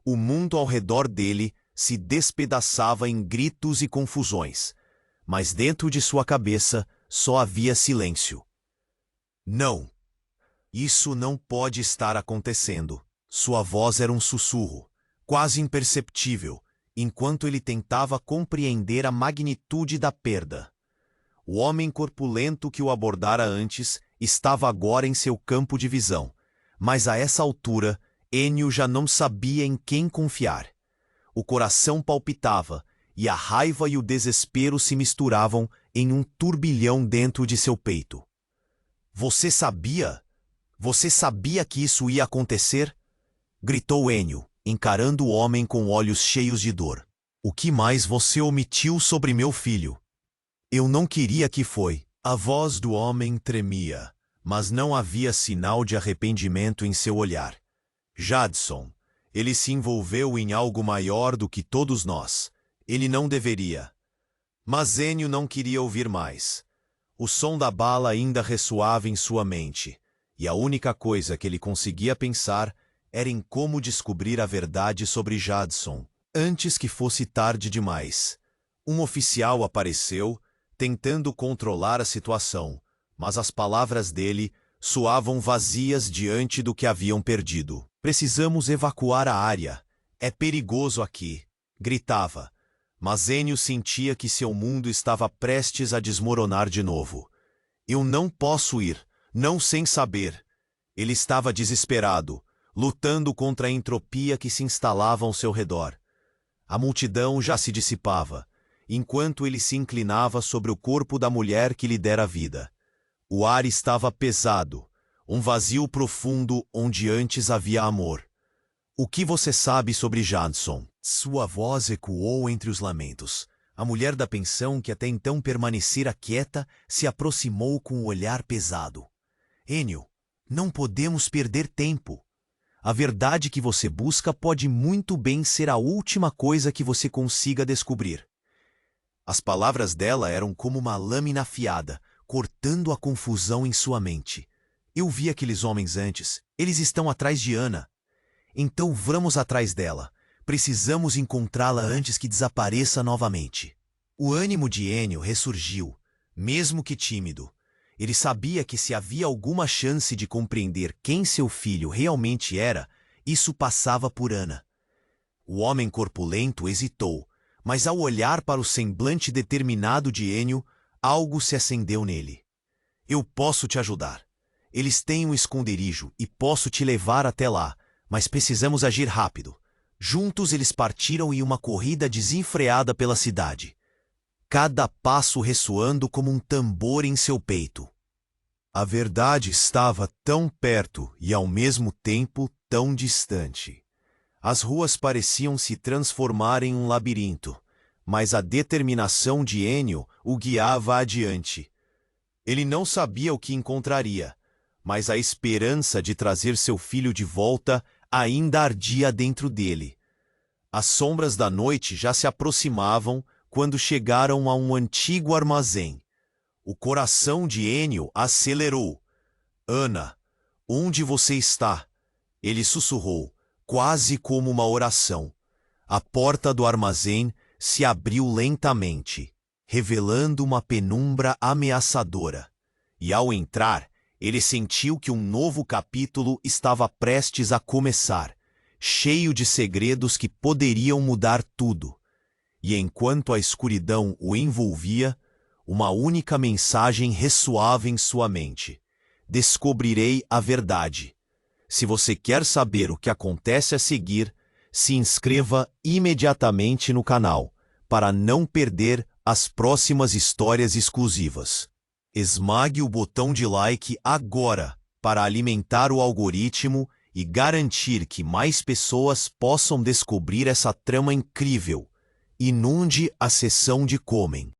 Speaker 1: O mundo ao redor dele se despedaçava em gritos e confusões, mas dentro de sua cabeça só havia silêncio. Não! Isso não pode estar acontecendo. Sua voz era um sussurro, quase imperceptível, enquanto ele tentava compreender a magnitude da perda. O homem corpulento que o abordara antes estava agora em seu campo de visão, mas a essa altura, Ennio já não sabia em quem confiar. O coração palpitava, e a raiva e o desespero se misturavam em um turbilhão dentro de seu peito. Você sabia? Você sabia que isso ia acontecer? Gritou Ennio, encarando o homem com olhos cheios de dor. O que mais você omitiu sobre meu filho? Eu não queria que foi. A voz do homem tremia, mas não havia sinal de arrependimento em seu olhar. Jadson, ele se envolveu em algo maior do que todos nós. Ele não deveria. Mas Ennio não queria ouvir mais. O som da bala ainda ressoava em sua mente, e a única coisa que ele conseguia pensar era em como descobrir a verdade sobre Jadson, antes que fosse tarde demais. Um oficial apareceu, tentando controlar a situação, mas as palavras dele soavam vazias diante do que haviam perdido. Precisamos evacuar a área. É perigoso aqui, gritava. Mas Ennio sentia que seu mundo estava prestes a desmoronar de novo. Eu não posso ir, não sem saber. Ele estava desesperado, lutando contra a entropia que se instalava ao seu redor. A multidão já se dissipava, enquanto ele se inclinava sobre o corpo da mulher que lhe dera vida. O ar estava pesado, um vazio profundo onde antes havia amor. O que você sabe sobre Jadson? Sua voz ecoou entre os lamentos. A mulher da pensão, que até então permanecera quieta, se aproximou com o olhar pesado. Ennio, não podemos perder tempo. A verdade que você busca pode muito bem ser a última coisa que você consiga descobrir. As palavras dela eram como uma lâmina afiada, cortando a confusão em sua mente. Eu vi aqueles homens antes. Eles estão atrás de Ana. Então vamos atrás dela. Precisamos encontrá-la antes que desapareça novamente. O ânimo de Ennio ressurgiu, mesmo que tímido. Ele sabia que se havia alguma chance de compreender quem seu filho realmente era, isso passava por Ana. O homem corpulento hesitou, mas ao olhar para o semblante determinado de Ennio, algo se acendeu nele. Eu posso te ajudar. Eles têm um esconderijo e posso te levar até lá, mas precisamos agir rápido. Juntos eles partiram em uma corrida desenfreada pela cidade, cada passo ressoando como um tambor em seu peito. A verdade estava tão perto e ao mesmo tempo tão distante. As ruas pareciam se transformar em um labirinto, mas a determinação de Ennio o guiava adiante. Ele não sabia o que encontraria, mas a esperança de trazer seu filho de volta ainda ardia dentro dele. As sombras da noite já se aproximavam quando chegaram a um antigo armazém. O coração de Ennio acelerou. Ana, onde você está? Ele sussurrou, quase como uma oração. A porta do armazém se abriu lentamente, revelando uma penumbra ameaçadora. E ao entrar, ele sentiu que um novo capítulo estava prestes a começar, cheio de segredos que poderiam mudar tudo. E enquanto a escuridão o envolvia, uma única mensagem ressoava em sua mente. Descobrirei a verdade. Se você quer saber o que acontece a seguir, se inscreva imediatamente no canal, para não perder as próximas histórias exclusivas. Esmague o botão de like agora para alimentar o algoritmo e garantir que mais pessoas possam descobrir essa trama incrível. Inunde a seção de Comem.